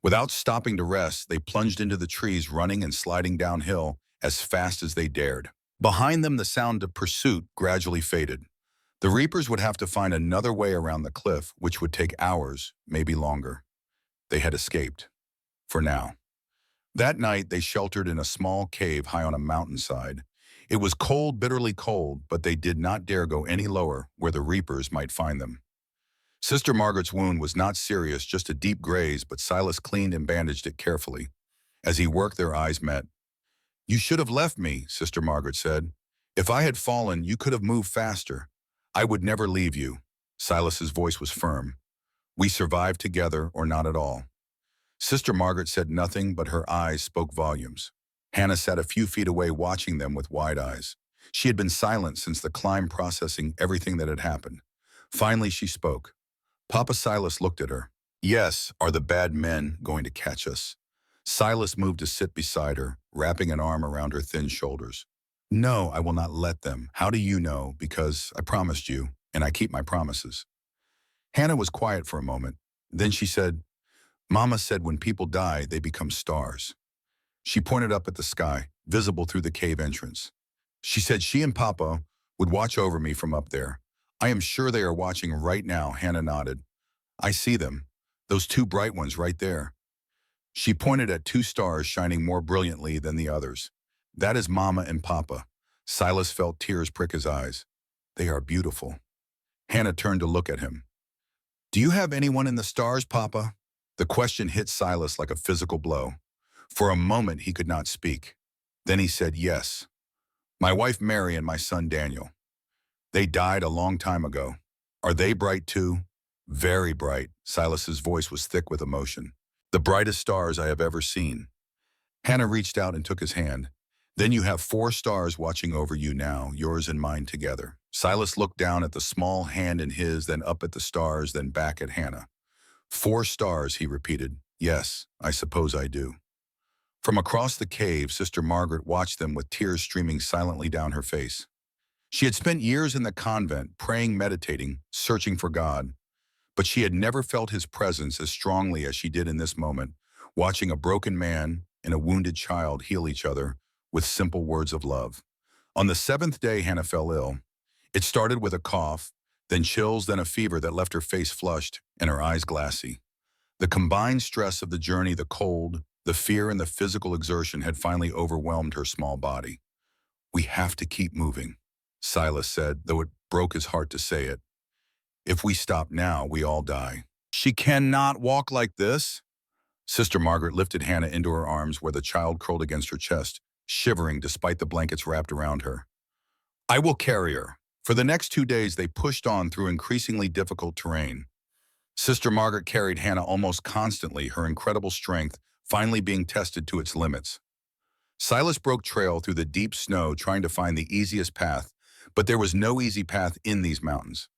Without stopping to rest, they plunged into the trees, running and sliding downhill as fast as they dared. Behind them, the sound of pursuit gradually faded. The Reapers would have to find another way around the cliff, which would take hours, maybe longer. They had escaped. For now. That night, they sheltered in a small cave high on a mountainside. It was cold, bitterly cold, but they did not dare go any lower where the Reapers might find them. Sister Margaret's wound was not serious, just a deep graze, but Silas cleaned and bandaged it carefully. As he worked, their eyes met. "You should have left me," Sister Margaret said. "If I had fallen, you could have moved faster. I would never leave you." Silas's voice was firm. "We survived together or not at all." Sister Margaret said nothing, but her eyes spoke volumes. Hannah sat a few feet away watching them with wide eyes. She had been silent since the climb, processing everything that had happened. Finally, she spoke. Papa Silas looked at her. "Yes, are the bad men going to catch us?" Silas moved to sit beside her, wrapping an arm around her thin shoulders. "No, I will not let them. How do you know? Because I promised you, and I keep my promises." Hannah was quiet for a moment. Then she said, "Mama said when people die, they become stars." She pointed up at the sky, visible through the cave entrance. She said she and Papa would watch over me from up there. "I am sure they are watching right now," Hannah nodded. "I see them, those 2 bright ones right there." She pointed at 2 stars shining more brilliantly than the others. "That is Mama and Papa." Silas felt tears prick his eyes. "They are beautiful." Hannah turned to look at him. "Do you have anyone in the stars, Papa?" The question hit Silas like a physical blow. For a moment, he could not speak. Then he said, "Yes. My wife Mary and my son Daniel. They died a long time ago." "Are they bright too?" "Very bright." Silas's voice was thick with emotion. "The brightest stars I have ever seen." Hannah reached out and took his hand. "Then you have 4 stars watching over you now, yours and mine together." Silas looked down at the small hand in his, then up at the stars, then back at Hannah. "4 stars," he repeated. "Yes, I suppose I do." From across the cave, Sister Margaret watched them with tears streaming silently down her face. She had spent years in the convent, praying, meditating, searching for God, but she had never felt his presence as strongly as she did in this moment, watching a broken man and a wounded child heal each other with simple words of love. On the 7th day, Hannah fell ill. It started with a cough, then chills, then a fever that left her face flushed and her eyes glassy. The combined stress of the journey, the cold, the fear, and the physical exertion had finally overwhelmed her small body. "We have to keep moving," Silas said, though it broke his heart to say it. "If we stop now, we all die." "She cannot walk like this." Sister Margaret lifted Hannah into her arms where the child curled against her chest, shivering despite the blankets wrapped around her. "I will carry her." For the next 2 days, they pushed on through increasingly difficult terrain. Sister Margaret carried Hannah almost constantly, her incredible strength finally being tested to its limits. Silas broke trail through the deep snow trying to find the easiest path, but there was no easy path in these mountains.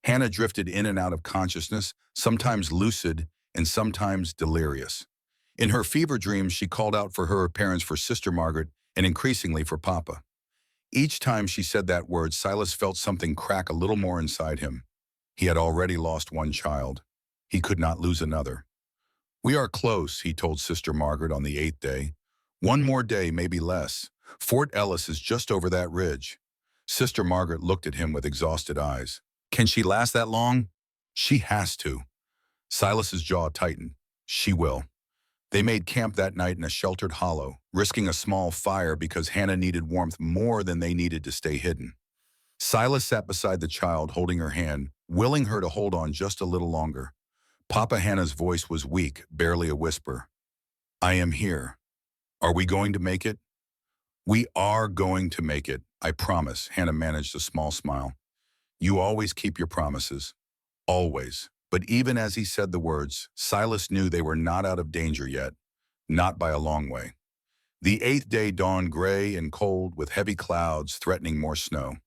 Hannah drifted in and out of consciousness, sometimes lucid and sometimes delirious. In her fever dreams, she called out for her parents, for Sister Margaret, and increasingly for Papa. Each time she said that word, Silas felt something crack a little more inside him. He had already lost 1 child. He could not lose another. "We are close," he told Sister Margaret on the 8th day. "1 more day, maybe less. Fort Ellis is just over that ridge." Sister Margaret looked at him with exhausted eyes. "Can she last that long?" "She has to." Silas's jaw tightened. "She will." They made camp that night in a sheltered hollow, risking a small fire because Hannah needed warmth more than they needed to stay hidden. Silas sat beside the child, holding her hand, willing her to hold on just a little longer. Papa Hannah's voice was weak, barely a whisper. "I am here. Are we going to make it?" "We are going to make it, I promise." Hannah managed a small smile. "You always keep your promises." Always. But even as he said the words, Silas knew they were not out of danger yet, not by a long way. The eighth day dawned gray and cold with heavy clouds threatening more snow.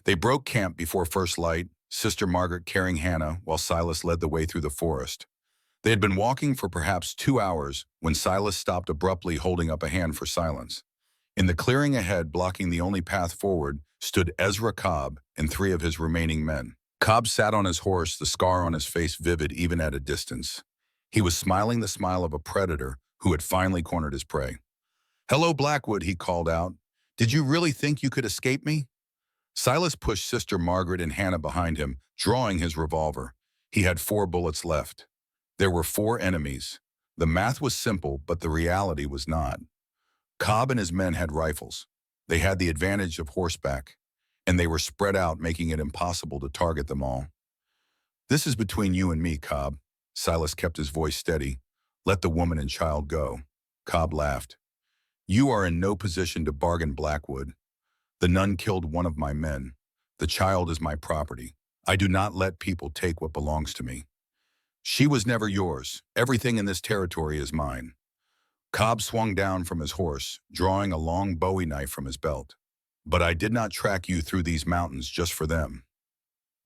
They broke camp before first light, Sister Margaret carrying Hannah while Silas led the way through the forest. They had been walking for perhaps 2 hours when Silas stopped abruptly, holding up a hand for silence. In the clearing ahead, blocking the only path forward, stood Ezra Cobb and 3 of his remaining men. Cobb sat on his horse, the scar on his face vivid even at a distance. He was smiling the smile of a predator who had finally cornered his prey. "Hello, Blackwood," he called out. "Did you really think you could escape me?" Silas pushed Sister Margaret and Hannah behind him, drawing his revolver. He had 4 bullets left. There were 4 enemies. The math was simple, but the reality was not. Cobb and his men had rifles. They had the advantage of horseback, and they were spread out, making it impossible to target them all. "This is between you and me, Cobb." Silas kept his voice steady. "Let the woman and child go." Cobb laughed. "You are in no position to bargain, Blackwood. The nun killed one of my men. The child is my property. I do not let people take what belongs to me. She was never yours. Everything in this territory is mine." Cobb swung down from his horse, drawing a long Bowie knife from his belt. "But I did not track you through these mountains just for them.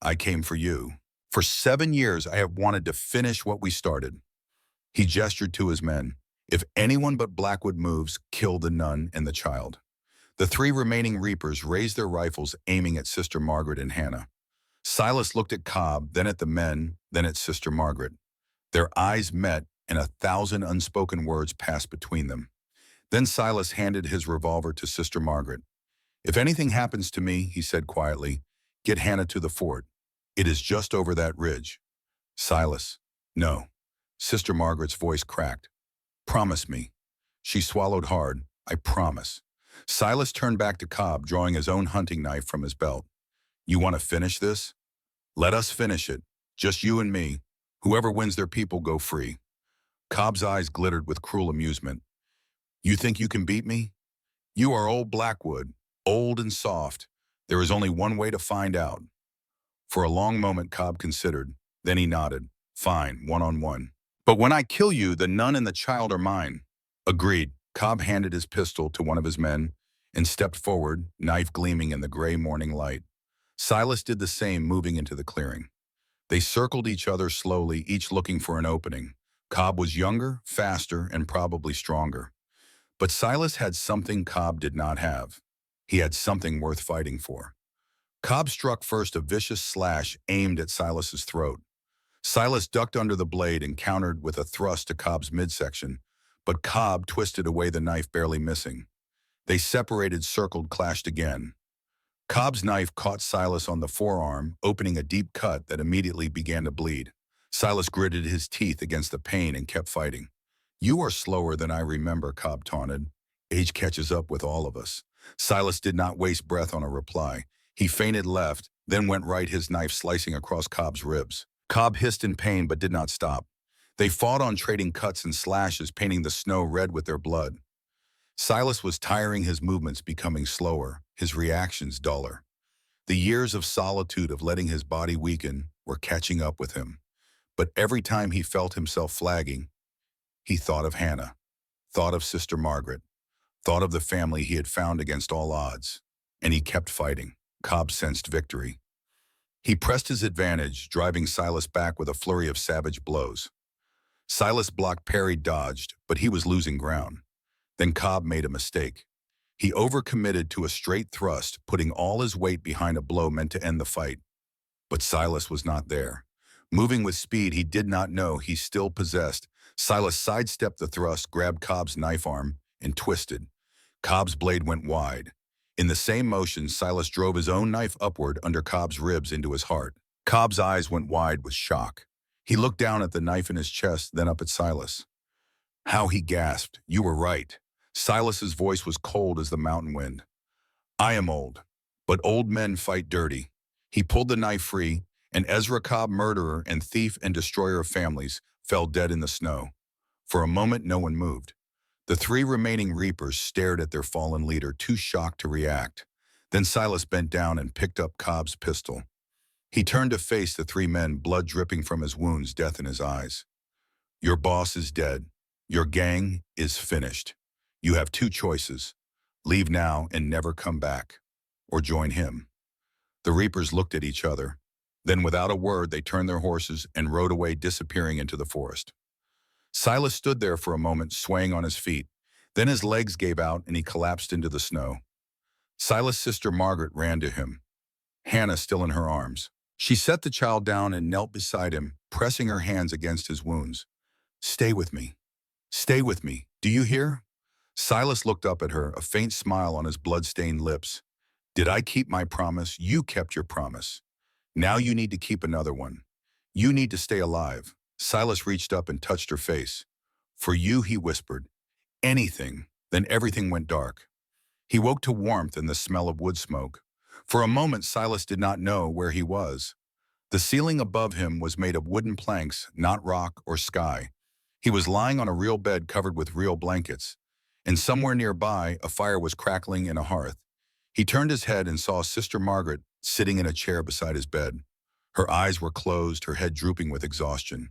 I came for you. For 7 years I have wanted to finish what we started." He gestured to his men. "If anyone but Blackwood moves, kill the nun and the child." The 3 remaining reapers raised their rifles, aiming at Sister Margaret and Hannah. Silas looked at Cobb, then at the men, then at Sister Margaret. Their eyes met, and 1,000 unspoken words passed between them. Then Silas handed his revolver to Sister Margaret. "If anything happens to me," he said quietly, "get Hannah to the fort. It is just over that ridge." "Silas." "No." Sister Margaret's voice cracked. "Promise me." She swallowed hard. "I promise." Silas turned back to Cobb, drawing his own hunting knife from his belt. "You want to finish this? Let us finish it. Just you and me. Whoever wins their people go free." Cobb's eyes glittered with cruel amusement. "You think you can beat me? You are old Blackwood, old and soft. There is only one way to find out." For a long moment Cobb considered. Then he nodded. "Fine, one-on-one. But when I kill you, the nun and the child are mine." "Agreed." Cobb handed his pistol to one of his men and stepped forward, knife gleaming in the gray morning light. Silas did the same, moving into the clearing. They circled each other slowly, each looking for an opening. Cobb was younger, faster, and probably stronger. But Silas had something Cobb did not have. He had something worth fighting for. Cobb struck first, a vicious slash aimed at Silas's throat. Silas ducked under the blade and countered with a thrust to Cobb's midsection, but Cobb twisted away, the knife barely missing. They separated, circled, clashed again. Cobb's knife caught Silas on the forearm, opening a deep cut that immediately began to bleed. Silas gritted his teeth against the pain and kept fighting. "You are slower than I remember," Cobb taunted. "Age catches up with all of us." Silas did not waste breath on a reply. He feinted left, then went right, his knife slicing across Cobb's ribs. Cobb hissed in pain but did not stop. They fought on, trading cuts and slashes, painting the snow red with their blood. Silas was tiring, his movements becoming slower, his reactions duller. The years of solitude, of letting his body weaken, were catching up with him. But every time he felt himself flagging, he thought of Hannah, thought of Sister Margaret, thought of the family he had found against all odds. And he kept fighting. Cobb sensed victory. He pressed his advantage, driving Silas back with a flurry of savage blows. Silas blocked, parried, dodged, but he was losing ground. Then Cobb made a mistake. He overcommitted to a straight thrust, putting all his weight behind a blow meant to end the fight. But Silas was not there. Moving with speed he did not know he still possessed, Silas sidestepped the thrust, grabbed Cobb's knife arm, and twisted. Cobb's blade went wide. In the same motion, Silas drove his own knife upward under Cobb's ribs into his heart. Cobb's eyes went wide with shock. He looked down at the knife in his chest, then up at Silas. How he gasped. "You were right." Silas's voice was cold as the mountain wind. "I am old, but old men fight dirty." He pulled the knife free, and Ezra Cobb, murderer and thief and destroyer of families, fell dead in the snow. For a moment, no one moved. The 3 remaining reapers stared at their fallen leader, too shocked to react. Then Silas bent down and picked up Cobb's pistol. He turned to face the three men, blood dripping from his wounds, death in his eyes. Your boss is dead. Your gang is finished. You have two choices. Leave now and never come back, or join him. The reapers looked at each other. Then without a word, they turned their horses and rode away, disappearing into the forest. Silas stood there for a moment, swaying on his feet. Then his legs gave out and he collapsed into the snow. Silas' sister Margaret ran to him, Hannah still in her arms. She set the child down and knelt beside him, pressing her hands against his wounds. Stay with me. Stay with me. Do you hear? Silas looked up at her, a faint smile on his blood-stained lips. Did I keep my promise? You kept your promise. Now you need to keep another one. You need to stay alive. Silas reached up and touched her face. For you, he whispered. Anything. Then everything went dark. He woke to warmth and the smell of wood smoke. For a moment, Silas did not know where he was. The ceiling above him was made of wooden planks, not rock or sky. He was lying on a real bed covered with real blankets, and somewhere nearby, a fire was crackling in a hearth. He turned his head and saw Sister Margaret sitting in a chair beside his bed. Her eyes were closed, her head drooping with exhaustion.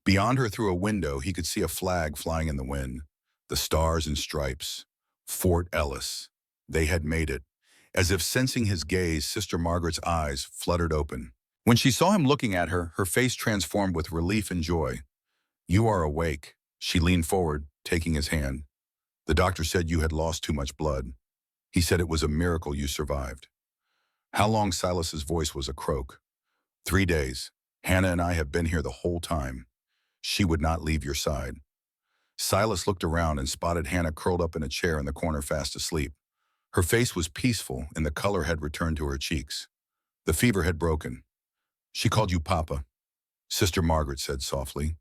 Beyond her, through a window, he could see a flag flying in the wind. The stars and stripes. Fort Ellis. They had made it. As if sensing his gaze, Sister Margaret's eyes fluttered open. When she saw him looking at her, her face transformed with relief and joy. You are awake. She leaned forward, taking his hand. The doctor said you had lost too much blood. He said it was a miracle you survived. How long? Silas's voice was a croak. 3 days. Hannah and I have been here the whole time. She would not leave your side. Silas looked around and spotted Hannah curled up in a chair in the corner, fast asleep. Her face was peaceful and the color had returned to her cheeks. The fever had broken. She called you Papa, Sister Margaret said softly.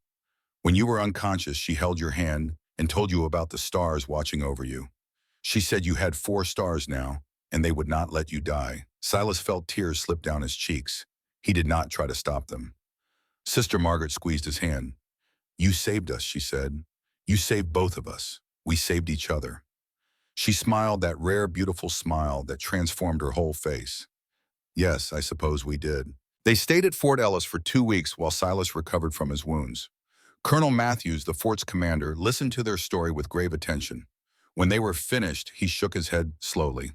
When you were unconscious, she held your hand and told you about the stars watching over you. She said you had 4 stars now, and they would not let you die. Silas felt tears slip down his cheeks. He did not try to stop them. Sister Margaret squeezed his hand. You saved us, she said. You saved both of us. We saved each other. She smiled, that rare, beautiful smile that transformed her whole face. Yes, I suppose we did. They stayed at Fort Ellis for 2 weeks while Silas recovered from his wounds. Colonel Matthews, the fort's commander, listened to their story with grave attention. When they were finished, he shook his head slowly.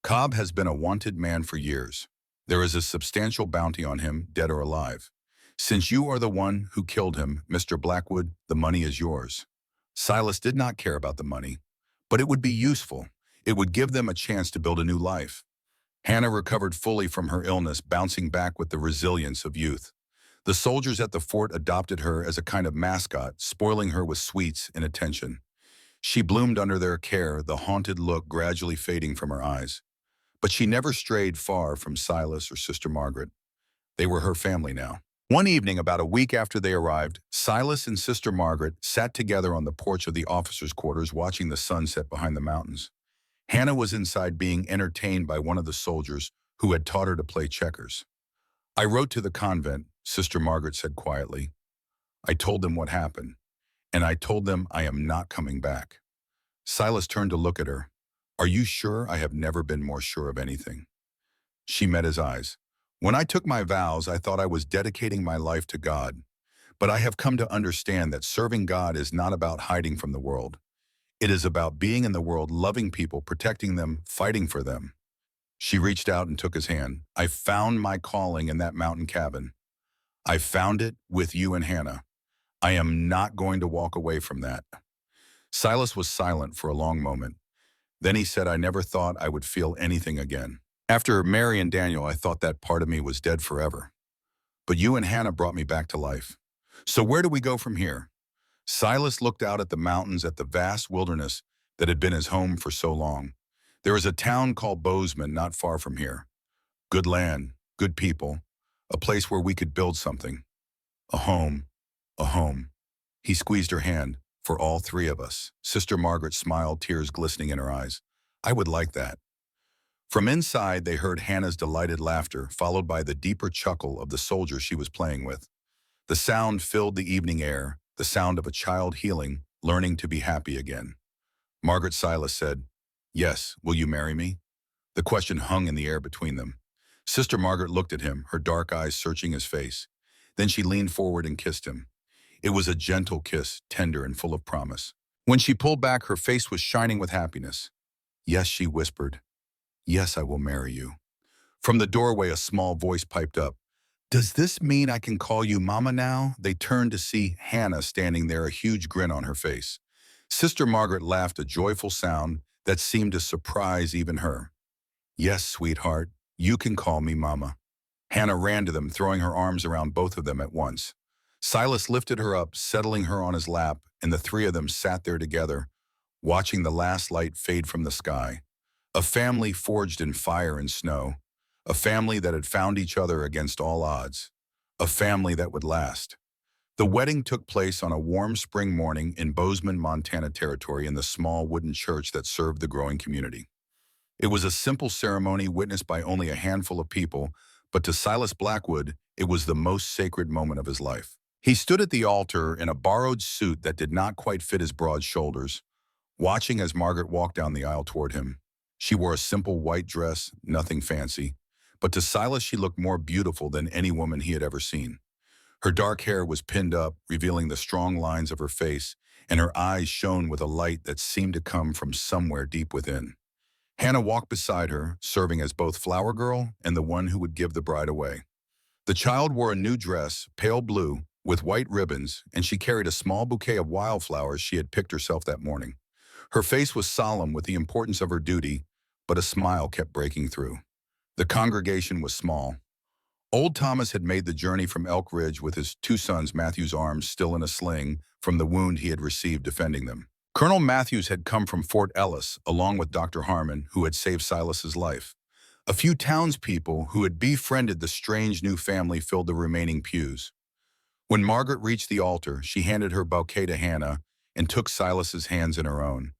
Cobb has been a wanted man for years. There is a substantial bounty on him, dead or alive. Since you are the one who killed him, Mr. Blackwood, the money is yours. Silas did not care about the money, but it would be useful. It would give them a chance to build a new life. Hannah recovered fully from her illness, bouncing back with the resilience of youth. The soldiers at the fort adopted her as a kind of mascot, spoiling her with sweets and attention. She bloomed under their care, the haunted look gradually fading from her eyes. But she never strayed far from Silas or Sister Margaret. They were her family now. One evening, about a week after they arrived, Silas and Sister Margaret sat together on the porch of the officers' quarters, watching the sunset behind the mountains. Hannah was inside being entertained by one of the soldiers who had taught her to play checkers. I wrote to the convent, Sister Margaret said quietly. I told them what happened, and I told them I am not coming back. Silas turned to look at her. Are you sure? I have never been more sure of anything. She met his eyes. When I took my vows, I thought I was dedicating my life to God. But I have come to understand that serving God is not about hiding from the world. It is about being in the world, loving people, protecting them, fighting for them. She reached out and took his hand. I found my calling in that mountain cabin. I found it with you and Hannah. I am not going to walk away from that. Silas was silent for a long moment. Then he said, I never thought I would feel anything again. After Mary and Daniel, I thought that part of me was dead forever. But you and Hannah brought me back to life. So where do we go from here? Silas looked out at the mountains, at the vast wilderness that had been his home for so long. There is a town called Bozeman not far from here. Good land, good people, a place where we could build something. A home, a home. He squeezed her hand. For all 3 of us. Sister Margaret smiled, tears glistening in her eyes. I would like that. From inside, they heard Hannah's delighted laughter, followed by the deeper chuckle of the soldier she was playing with. The sound filled the evening air, the sound of a child healing, learning to be happy again. Margaret Silas said, Yes, will you marry me? The question hung in the air between them. Sister Margaret looked at him, her dark eyes searching his face. Then she leaned forward and kissed him. It was a gentle kiss, tender and full of promise. When she pulled back, her face was shining with happiness. Yes, she whispered. Yes, I will marry you. From the doorway, a small voice piped up. Does this mean I can call you Mama now? They turned to see Hannah standing there, a huge grin on her face. Sister Margaret laughed, a joyful sound that seemed to surprise even her. Yes, sweetheart, you can call me Mama. Hannah ran to them, throwing her arms around both of them at once. Silas lifted her up, settling her on his lap, and the three of them sat there together, watching the last light fade from the sky. A family forged in fire and snow. A family that had found each other against all odds. A family that would last. The wedding took place on a warm spring morning in Bozeman, Montana territory in the small wooden church that served the growing community. It was a simple ceremony witnessed by only a handful of people, but to Silas Blackwood, it was the most sacred moment of his life. He stood at the altar in a borrowed suit that did not quite fit his broad shoulders, watching as Margaret walked down the aisle toward him. She wore a simple white dress, nothing fancy, but to Silas she looked more beautiful than any woman he had ever seen. Her dark hair was pinned up, revealing the strong lines of her face, and her eyes shone with a light that seemed to come from somewhere deep within. Hannah walked beside her, serving as both flower girl and the one who would give the bride away. The child wore a new dress, pale blue, with white ribbons, and she carried a small bouquet of wildflowers she had picked herself that morning. Her face was solemn with the importance of her duty, but a smile kept breaking through. The congregation was small. Old Thomas had made the journey from Elk Ridge with his two sons, Matthew's arms still in a sling from the wound he had received defending them. Colonel Matthews had come from Fort Ellis, along with Dr. Harmon, who had saved Silas's life. A few townspeople who had befriended the strange new family filled the remaining pews. When Margaret reached the altar, she handed her bouquet to Hannah and took Silas's hands in her own.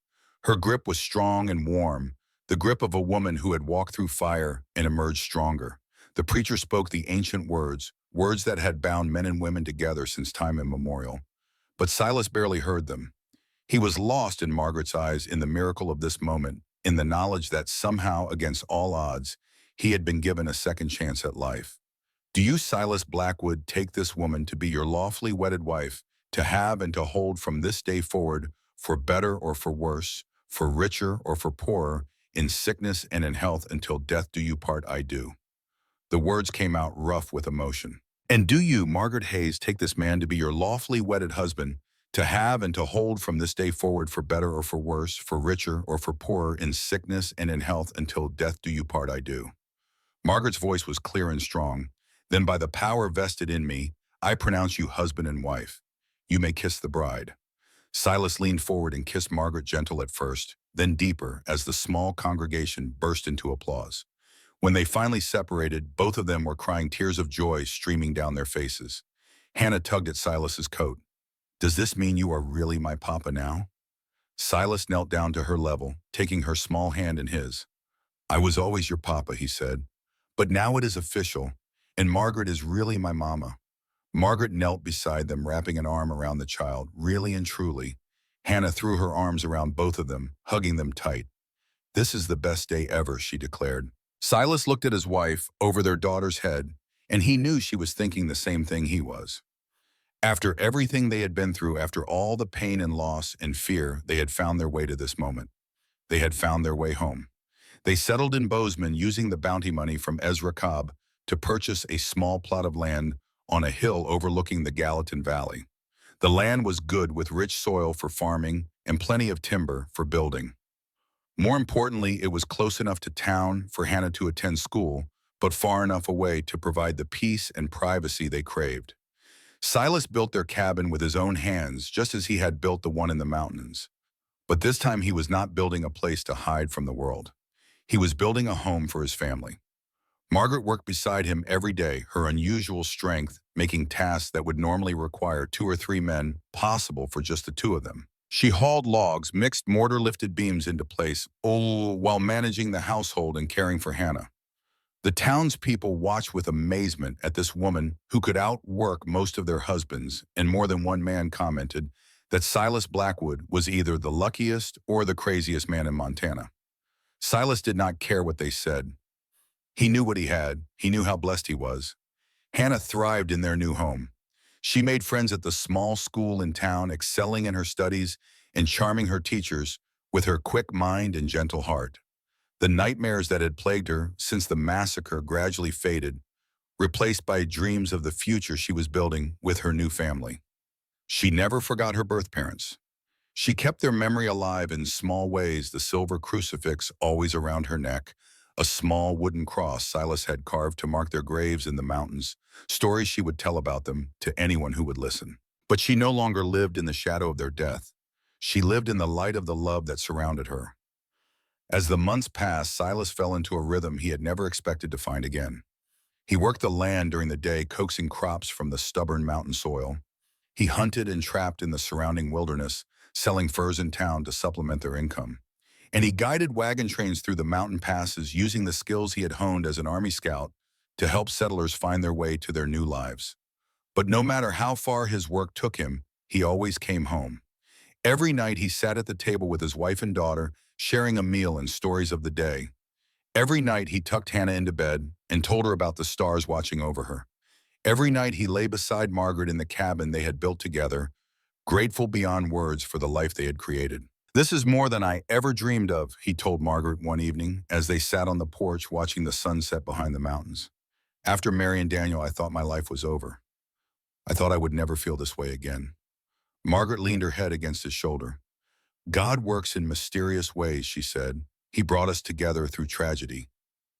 Her grip was strong and warm, the grip of a woman who had walked through fire and emerged stronger. The preacher spoke the ancient words, words that had bound men and women together since time immemorial. But Silas barely heard them. He was lost in Margaret's eyes in the miracle of this moment, in the knowledge that somehow, against all odds, he had been given a second chance at life. Do you, Silas Blackwood, take this woman to be your lawfully wedded wife, to have and to hold from this day forward, for better or for worse, for richer or for poorer, in sickness and in health until death do you part? I do. The words came out rough with emotion. And do you, Margaret Hayes, take this man to be your lawfully wedded husband, to have and to hold from this day forward for better or for worse, for richer or for poorer, in sickness and in health until death do you part? I do. Margaret's voice was clear and strong. Then by the power vested in me, I pronounce you husband and wife. You may kiss the bride. Silas leaned forward and kissed Margaret, gentle at first, then deeper as the small congregation burst into applause. When they finally separated, both of them were crying, tears of joy streaming down their faces. Hannah tugged at Silas's coat. Does this mean you are really my papa now? Silas knelt down to her level, taking her small hand in his. I was always your papa, he said. But now it is official, and Margaret is really my mama. Margaret knelt beside them, wrapping an arm around the child, really and truly. Hannah threw her arms around both of them, hugging them tight. This is the best day ever, she declared. Silas looked at his wife over their daughter's head, and he knew she was thinking the same thing he was. After everything they had been through, after all the pain and loss and fear, they had found their way to this moment. They had found their way home. They settled in Bozeman using the bounty money from Ezra Cobb to purchase a small plot of land on a hill overlooking the Gallatin Valley. The land was good with rich soil for farming and plenty of timber for building. More importantly, it was close enough to town for Hannah to attend school, but far enough away to provide the peace and privacy they craved. Silas built their cabin with his own hands, just as he had built the one in the mountains. But this time he was not building a place to hide from the world. He was building a home for his family. Margaret worked beside him every day, her unusual strength making tasks that would normally require 2 or 3 men possible for just the two of them. She hauled logs, mixed mortar-lifted beams into place, all while managing the household and caring for Hannah. The townspeople watched with amazement at this woman who could outwork most of their husbands, and more than one man commented that Silas Blackwood was either the luckiest or the craziest man in Montana. Silas did not care what they said. He knew what he had. He knew how blessed he was. Hannah thrived in their new home. She made friends at the small school in town, excelling in her studies and charming her teachers with her quick mind and gentle heart. The nightmares that had plagued her since the massacre gradually faded, replaced by dreams of the future she was building with her new family. She never forgot her birth parents. She kept their memory alive in small ways, the silver crucifix always around her neck, a small wooden cross Silas had carved to mark their graves in the mountains, stories she would tell about them to anyone who would listen. But she no longer lived in the shadow of their death. She lived in the light of the love that surrounded her. As the months passed, Silas fell into a rhythm he had never expected to find again. He worked the land during the day, coaxing crops from the stubborn mountain soil. He hunted and trapped in the surrounding wilderness, selling furs in town to supplement their income. And he guided wagon trains through the mountain passes using the skills he had honed as an Army scout to help settlers find their way to their new lives. But no matter how far his work took him, he always came home. Every night he sat at the table with his wife and daughter, sharing a meal and stories of the day. Every night he tucked Hannah into bed and told her about the stars watching over her. Every night he lay beside Margaret in the cabin they had built together, grateful beyond words for the life they had created. "This is more than I ever dreamed of," he told Margaret one evening as they sat on the porch watching the sunset behind the mountains. "After Mary and Daniel, I thought my life was over. I thought I would never feel this way again." Margaret leaned her head against his shoulder. "God works in mysterious ways," she said. "He brought us together through tragedy.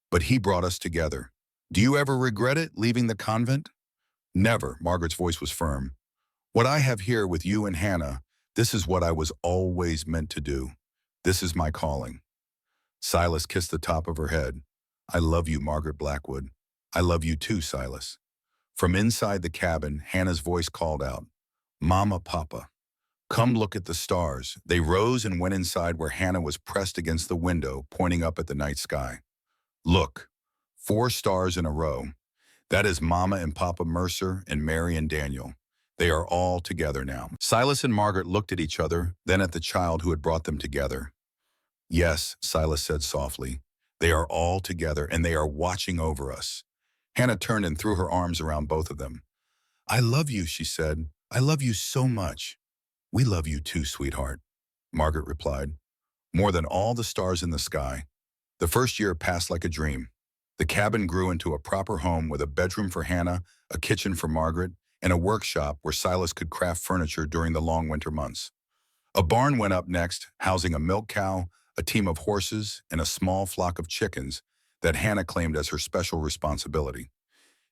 But he brought us together. Do you ever regret it, leaving the convent?" "Never," Margaret's voice was firm. "What I have here with you and Hannah, this is what I was always meant to do. This is my calling." Silas kissed the top of her head. "I love you, Margaret Blackwood. I love you too, Silas." From inside the cabin, Hannah's voice called out, "Mama, Papa, come look at the stars." They rose and went inside where Hannah was pressed against the window, pointing up at the night sky. "Look, 4 stars in a row. That is Mama and Papa Mercer and Mary and Daniel. They are all together now." Silas and Margaret looked at each other, then at the child who had brought them together. "Yes," Silas said softly, "they are all together and they are watching over us." Hannah turned and threw her arms around both of them. "I love you," she said. "I love you so much." "We love you too, sweetheart," Margaret replied. "More than all the stars in the sky." The first year passed like a dream. The cabin grew into a proper home with a bedroom for Hannah, a kitchen for Margaret, and a workshop where Silas could craft furniture during the long winter months. A barn went up next, housing a milk cow, a team of horses, and a small flock of chickens that Hannah claimed as her special responsibility.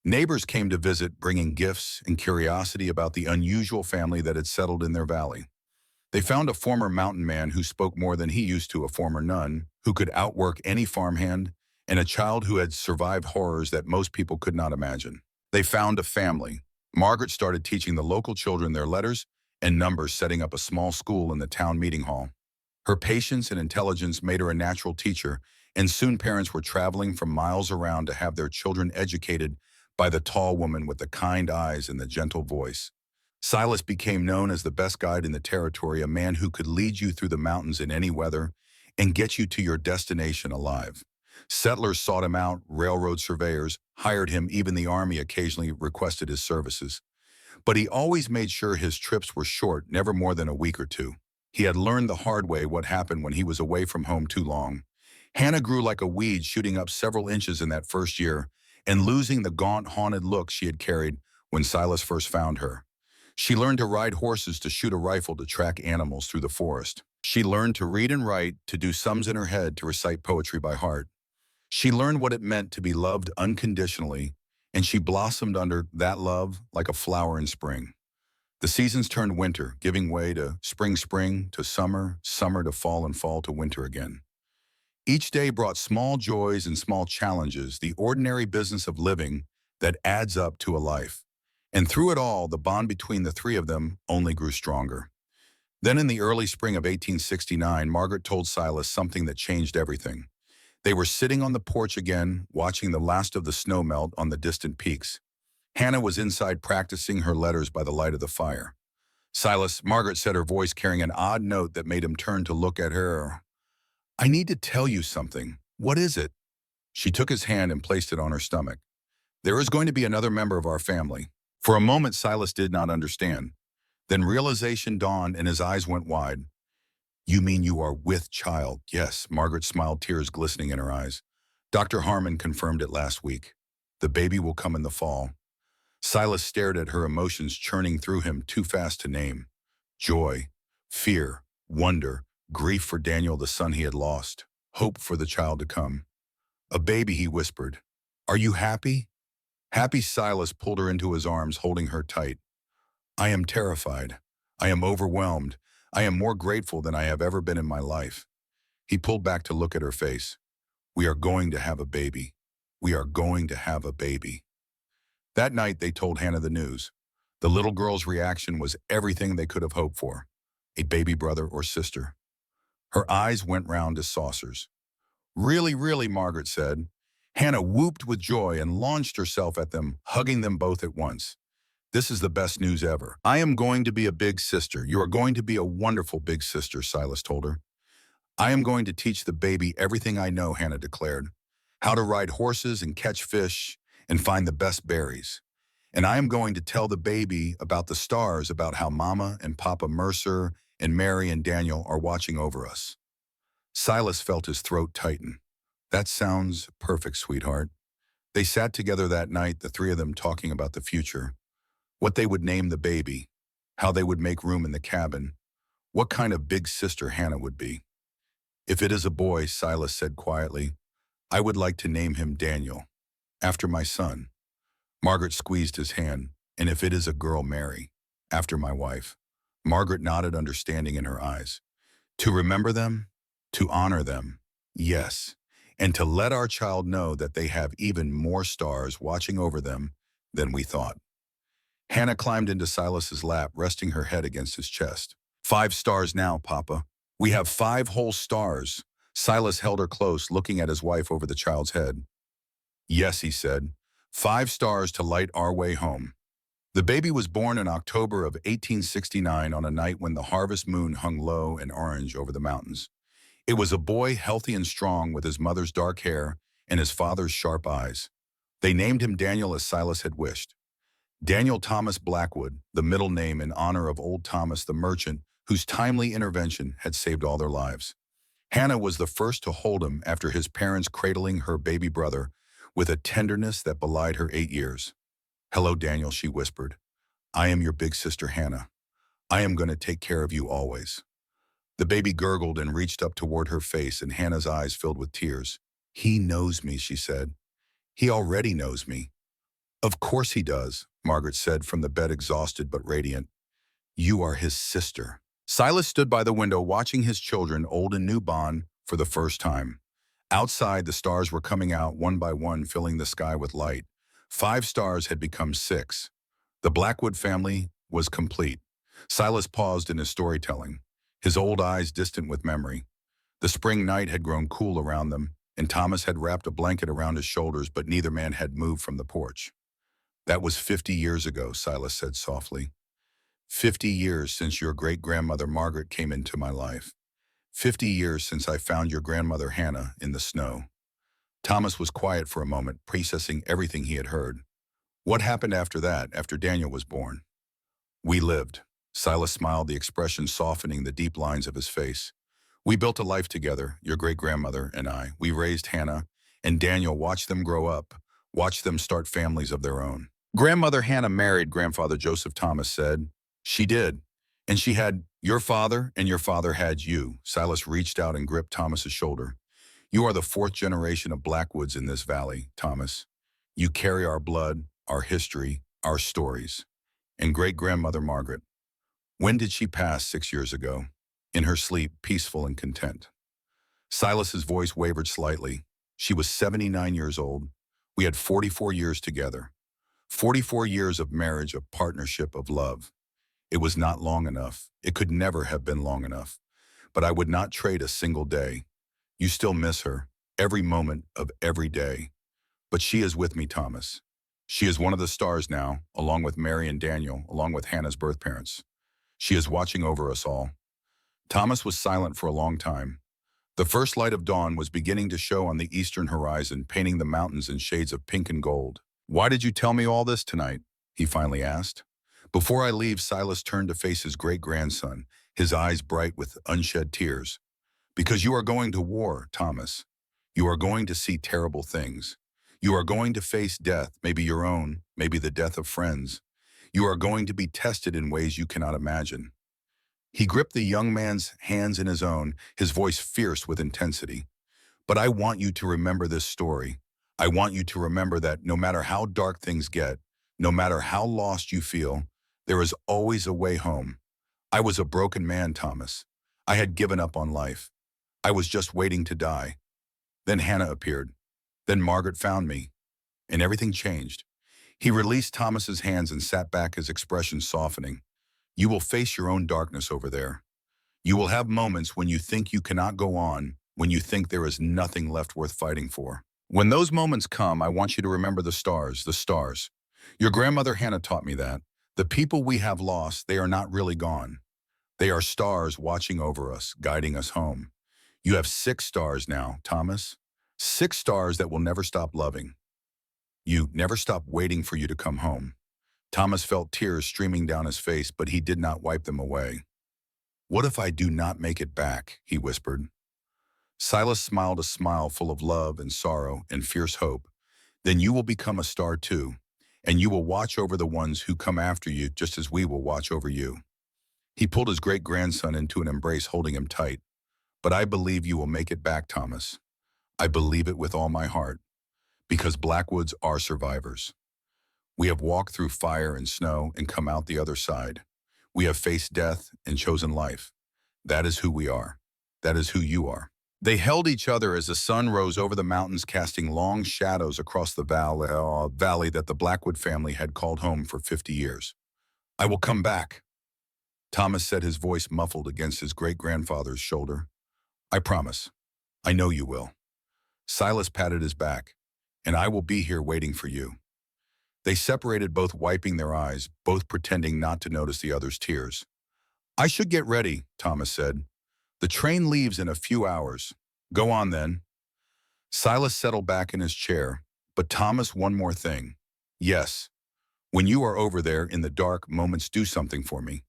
Neighbors came to visit, bringing gifts and curiosity about the unusual family that had settled in their valley. They found a former mountain man who spoke more than he used to, a former nun who could outwork any farmhand, and a child who had survived horrors that most people could not imagine. They found a family. Margaret started teaching the local children their letters and numbers, setting up a small school in the town meeting hall. Her patience and intelligence made her a natural teacher, and soon parents were traveling from miles around to have their children educated by the tall woman with the kind eyes and the gentle voice. Silas became known as the best guide in the territory, a man who could lead you through the mountains in any weather and get you to your destination alive. Settlers sought him out, railroad surveyors hired him, even the army occasionally requested his services. But he always made sure his trips were short, never more than a week or two. He had learned the hard way what happened when he was away from home too long. Hannah grew like a weed, shooting up several inches in that first year and losing the gaunt, haunted look she had carried when Silas first found her. She learned to ride horses, to shoot a rifle, to track animals through the forest. She learned to read and write, to do sums in her head, to recite poetry by heart. She learned what it meant to be loved unconditionally, and she blossomed under that love like a flower in spring. The seasons turned winter, giving way to spring to summer, summer to fall, and fall to winter again. Each day brought small joys and small challenges, the ordinary business of living that adds up to a life. And through it all, the bond between the three of them only grew stronger. Then in the early spring of 1869, Margaret told Silas something that changed everything. They were sitting on the porch again, watching the last of the snow melt on the distant peaks. Hannah was inside practicing her letters by the light of the fire. "Silas," Margaret said, her voice carrying an odd note that made him turn to look at her. "I need to tell you something." "What is it?" She took his hand and placed it on her stomach. There is going to be another member of our family. For a moment, Silas did not understand. Then realization dawned and his eyes went wide. You mean you are with child? Yes, Margaret smiled, tears glistening in her eyes. Dr. Harmon confirmed it last week. The baby will come in the fall. Silas stared at her, emotions churning through him, too fast to name. Joy, fear, wonder, grief for Daniel, the son he had lost, hope for the child to come. A baby, he whispered. Are you happy? Happy. Silas pulled her into his arms, holding her tight. I am terrified. I am overwhelmed. I am more grateful than I have ever been in my life. He pulled back to look at her face. We are going to have a baby. We are going to have a baby. That night, they told Hannah the news. The little girl's reaction was everything they could have hoped for. A baby brother or sister. Her eyes went round as saucers. Really, really, Margaret said. Hannah whooped with joy and launched herself at them, hugging them both at once. This is the best news ever. I am going to be a big sister. You are going to be a wonderful big sister, Silas told her. I am going to teach the baby everything I know, Hannah declared. How to ride horses and catch fish and find the best berries. And I am going to tell the baby about the stars, about how Mama and Papa Mercer and Mary and Daniel are watching over us. Silas felt his throat tighten. That sounds perfect, sweetheart. They sat together that night, the three of them talking about the future. What they would name the baby, how they would make room in the cabin, what kind of big sister Hannah would be. If it is a boy, Silas said quietly, I would like to name him Daniel, after my son. Margaret squeezed his hand. And if it is a girl, Mary, after my wife. Margaret nodded, understanding in her eyes. To remember them, to honor them, yes, and to let our child know that they have even more stars watching over them than we thought. Hannah climbed into Silas's lap, resting her head against his chest. 5 stars now, Papa. We have 5 whole stars. Silas held her close, looking at his wife over the child's head. Yes, he said, 5 stars to light our way home. The baby was born in October of 1869 on a night when the harvest moon hung low and orange over the mountains. It was a boy, healthy and strong, with his mother's dark hair and his father's sharp eyes. They named him Daniel, as Silas had wished. Daniel Thomas Blackwood, the middle name in honor of old Thomas the merchant, whose timely intervention had saved all their lives. Hannah was the first to hold him after his parents cradling her baby brother with a tenderness that belied her 8 years. Hello, Daniel, she whispered. I am your big sister, Hannah. I am going to take care of you always. The baby gurgled and reached up toward her face, and Hannah's eyes filled with tears. He knows me, she said. He already knows me. Of course he does, Margaret said from the bed, exhausted but radiant. You are his sister. Silas stood by the window watching his children, old and new, bond for the first time. Outside, the stars were coming out one by one, filling the sky with light. 5 stars had become 6. The Blackwood family was complete. Silas paused in his storytelling, his old eyes distant with memory. The spring night had grown cool around them, and Thomas had wrapped a blanket around his shoulders, but neither man had moved from the porch. That was 50 years ago, Silas said softly. 50 years since your great-grandmother Margaret came into my life. 50 years since I found your grandmother Hannah in the snow. Thomas was quiet for a moment, processing everything he had heard. What happened after that, after Daniel was born? We lived. Silas smiled, the expression softening the deep lines of his face. We built a life together, your great-grandmother and I. We raised Hannah and Daniel, watched them grow up, watched them start families of their own. Grandmother Hannah married grandfather Joseph, Thomas said. She did. And she had your father, and your father had you. Silas reached out and gripped Thomas's shoulder. You are the 4th generation of Blackwoods in this valley, Thomas. You carry our blood, our history, our stories. And great-grandmother Margaret. When did she pass? 6 years ago. In her sleep, peaceful and content. Silas's voice wavered slightly. She was 79 years old. We had 44 years together. 44 years of marriage, of partnership, of love. It was not long enough. It could never have been long enough. But I would not trade a single day. You still miss her, every moment of every day. But she is with me, Thomas. She is one of the stars now, along with Mary and Daniel, along with Hannah's birth parents. She is watching over us all. Thomas was silent for a long time. The first light of dawn was beginning to show on the eastern horizon, painting the mountains in shades of pink and gold. "Why did you tell me all this tonight?" he finally asked. Before I leave, Silas turned to face his great-grandson, his eyes bright with unshed tears. "Because you are going to war, Thomas. You are going to see terrible things. You are going to face death, maybe your own, maybe the death of friends. You are going to be tested in ways you cannot imagine." He gripped the young man's hands in his own, his voice fierce with intensity. "But I want you to remember this story. I want you to remember that no matter how dark things get, no matter how lost you feel, there is always a way home. I was a broken man, Thomas. I had given up on life. I was just waiting to die. Then Hannah appeared. Then Margaret found me. And everything changed." He released Thomas's hands and sat back, his expression softening. "You will face your own darkness over there. You will have moments when you think you cannot go on, when you think there is nothing left worth fighting for. When those moments come, I want you to remember the stars, the stars. Your grandmother Hannah taught me that. The people we have lost, they are not really gone. They are stars watching over us, guiding us home. You have 6 stars now, Thomas. 6 stars that will never stop loving. You never stop waiting for you to come home." Thomas felt tears streaming down his face, but he did not wipe them away. "What if I do not make it back?" he whispered. Silas smiled a smile full of love and sorrow and fierce hope. "Then you will become a star too, and you will watch over the ones who come after you just as we will watch over you." He pulled his great-grandson into an embrace, holding him tight. "But I believe you will make it back, Thomas. I believe it with all my heart. Because Blackwoods are survivors. We have walked through fire and snow and come out the other side. We have faced death and chosen life. That is who we are. That is who you are." They held each other as the sun rose over the mountains, casting long shadows across the valley that the Blackwood family had called home for 50 years. "I will come back," Thomas said, his voice muffled against his great-grandfather's shoulder. "I promise. I know you will." Silas patted his back. "And I will be here waiting for you." They separated, both wiping their eyes, both pretending not to notice the other's tears. "I should get ready," Thomas said. "The train leaves in a few hours." "Go on then." Silas settled back in his chair. "But Thomas, one more thing." "Yes. When you are over there in the dark moments, do something for me.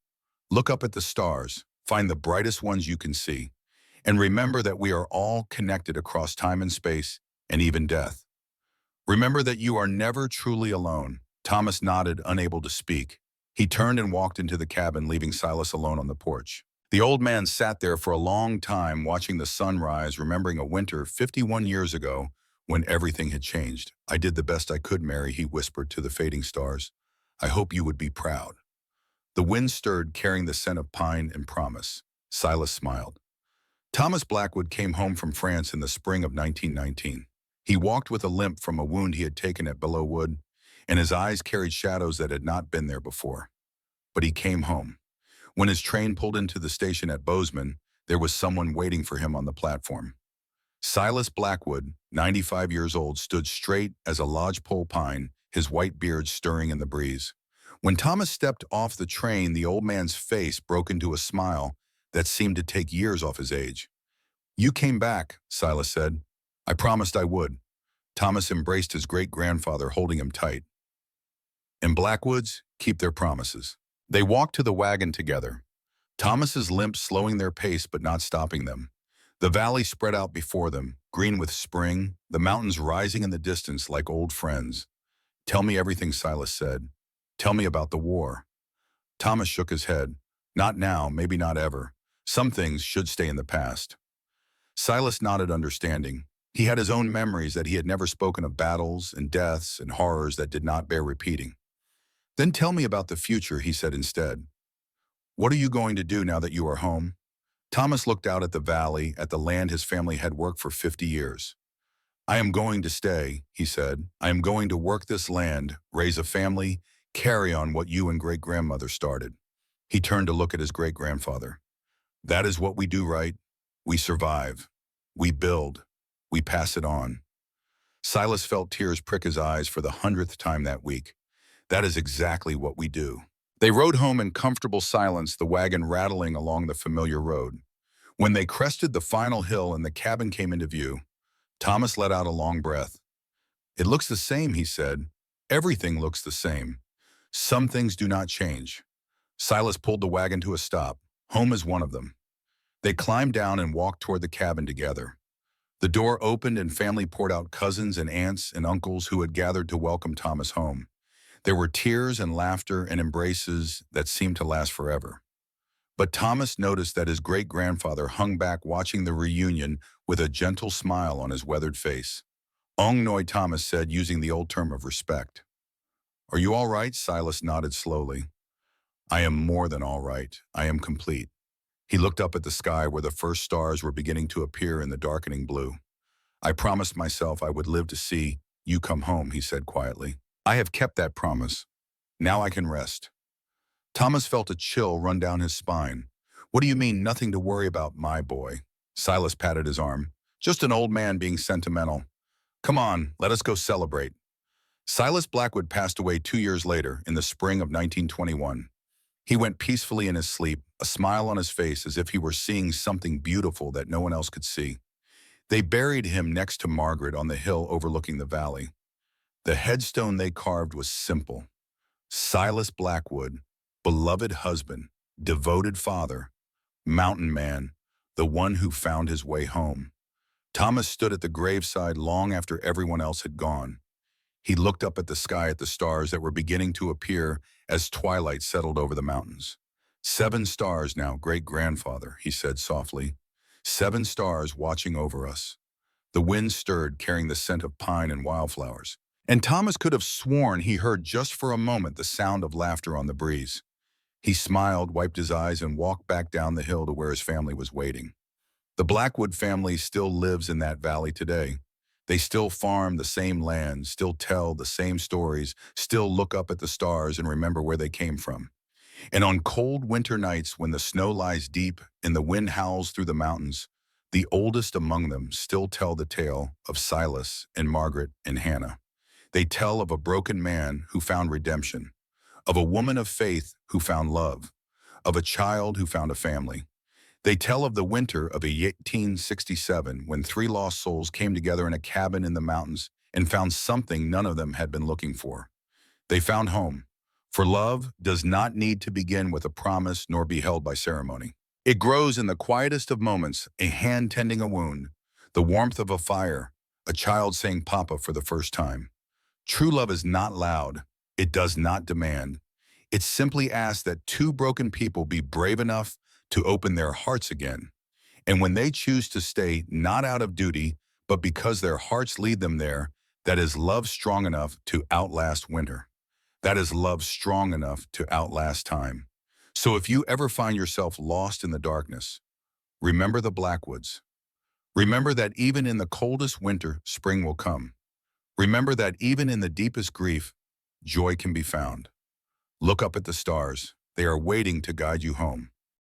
Look up at the stars. Find the brightest ones you can see. And remember that we are all connected across time and space, and even death. Remember that you are never truly alone." Thomas nodded, unable to speak. He turned and walked into the cabin, leaving Silas alone on the porch. The old man sat there for a long time, watching the sun rise, remembering a winter 51 years ago when everything had changed. "I did the best I could, Mary," he whispered to the fading stars. "I hope you would be proud." The wind stirred, carrying the scent of pine and promise. Silas smiled. Thomas Blackwood came home from France in the spring of 1919. He walked with a limp from a wound he had taken at Belleau Wood, and his eyes carried shadows that had not been there before. But he came home. When his train pulled into the station at Bozeman, there was someone waiting for him on the platform. Silas Blackwood, 95 years old, stood straight as a lodgepole pine, his white beard stirring in the breeze. When Thomas stepped off the train, the old man's face broke into a smile that seemed to take years off his age. "You came back," Silas said. "I promised I would." Thomas embraced his great-grandfather, holding him tight. And Blackwoods keep their promises. They walked to the wagon together. Thomas's limp slowing their pace but not stopping them. The valley spread out before them, green with spring, the mountains rising in the distance like old friends. "Tell me everything," Silas said. "Tell me about the war." Thomas shook his head. "Not now, maybe not ever. Some things should stay in the past." Silas nodded, understanding. He had his own memories that he had never spoken of, battles and deaths and horrors that did not bear repeating. "Then tell me about the future," he said instead. "What are you going to do now that you are home?" Thomas looked out at the valley, at the land his family had worked for 50 years. "I am going to stay," he said. "I am going to work this land, raise a family, carry on what you and great-grandmother started." He turned to look at his great-grandfather. "That is what we do, right? We survive. We build. We pass it on." Silas felt tears prick his eyes for the 100th time that week. "That is exactly what we do." They rode home in comfortable silence, the wagon rattling along the familiar road. When they crested the final hill and the cabin came into view, Thomas let out a long breath. "It looks the same," he said. "Everything looks the same. Some things do not change." Silas pulled the wagon to a stop. Home is one of them. They climbed down and walked toward the cabin together. The door opened and family poured out, cousins and aunts and uncles who had gathered to welcome Thomas home. There were tears and laughter and embraces that seemed to last forever. But Thomas noticed that his great-grandfather hung back watching the reunion with a gentle smile on his weathered face. "Ong Noi," Thomas said, using the old term of respect. "Are you all right?" Silas nodded slowly. "I am more than all right. I am complete." He looked up at the sky where the first stars were beginning to appear in the darkening blue. "I promised myself I would live to see you come home," he said quietly. "I have kept that promise. Now I can rest." Thomas felt a chill run down his spine. "What do you mean, nothing to worry about, my boy?" Silas patted his arm. "Just an old man being sentimental. Come on, let us go celebrate." Silas Blackwood passed away 2 years later, in the spring of 1921. He went peacefully in his sleep, a smile on his face as if he were seeing something beautiful that no one else could see. They buried him next to Margaret on the hill overlooking the valley. The headstone they carved was simple. Silas Blackwood, beloved husband, devoted father, mountain man, the one who found his way home. Thomas stood at the graveside long after everyone else had gone. He looked up at the sky at the stars that were beginning to appear as twilight settled over the mountains. "7 stars now, great-grandfather," he said softly. "7 stars watching over us." The wind stirred, carrying the scent of pine and wildflowers. And Thomas could have sworn he heard just for a moment the sound of laughter on the breeze. He smiled, wiped his eyes, and walked back down the hill to where his family was waiting. The Blackwood family still lives in that valley today. They still farm the same land, still tell the same stories, still look up at the stars and remember where they came from. And on cold winter nights when the snow lies deep and the wind howls through the mountains, the oldest among them still tell the tale of Silas and Margaret and Hannah. They tell of a broken man who found redemption, of a woman of faith who found love, of a child who found a family. They tell of the winter of 1867 when 3 lost souls came together in a cabin in the mountains and found something none of them had been looking for. They found home. For love does not need to begin with a promise nor be held by ceremony. It grows in the quietest of moments, a hand tending a wound, the warmth of a fire, a child saying Papa for the first time. True love is not loud. It does not demand. It simply asks that 2 broken people be brave enough to open their hearts again. And when they choose to stay, not out of duty, but because their hearts lead them there, that is love strong enough to outlast winter. That is love strong enough to outlast time. So if you ever find yourself lost in the darkness, remember the Blackwoods. Remember that even in the coldest winter, spring will come. Remember that even in the deepest grief, joy can be found. Look up at the stars. They are waiting to guide you home.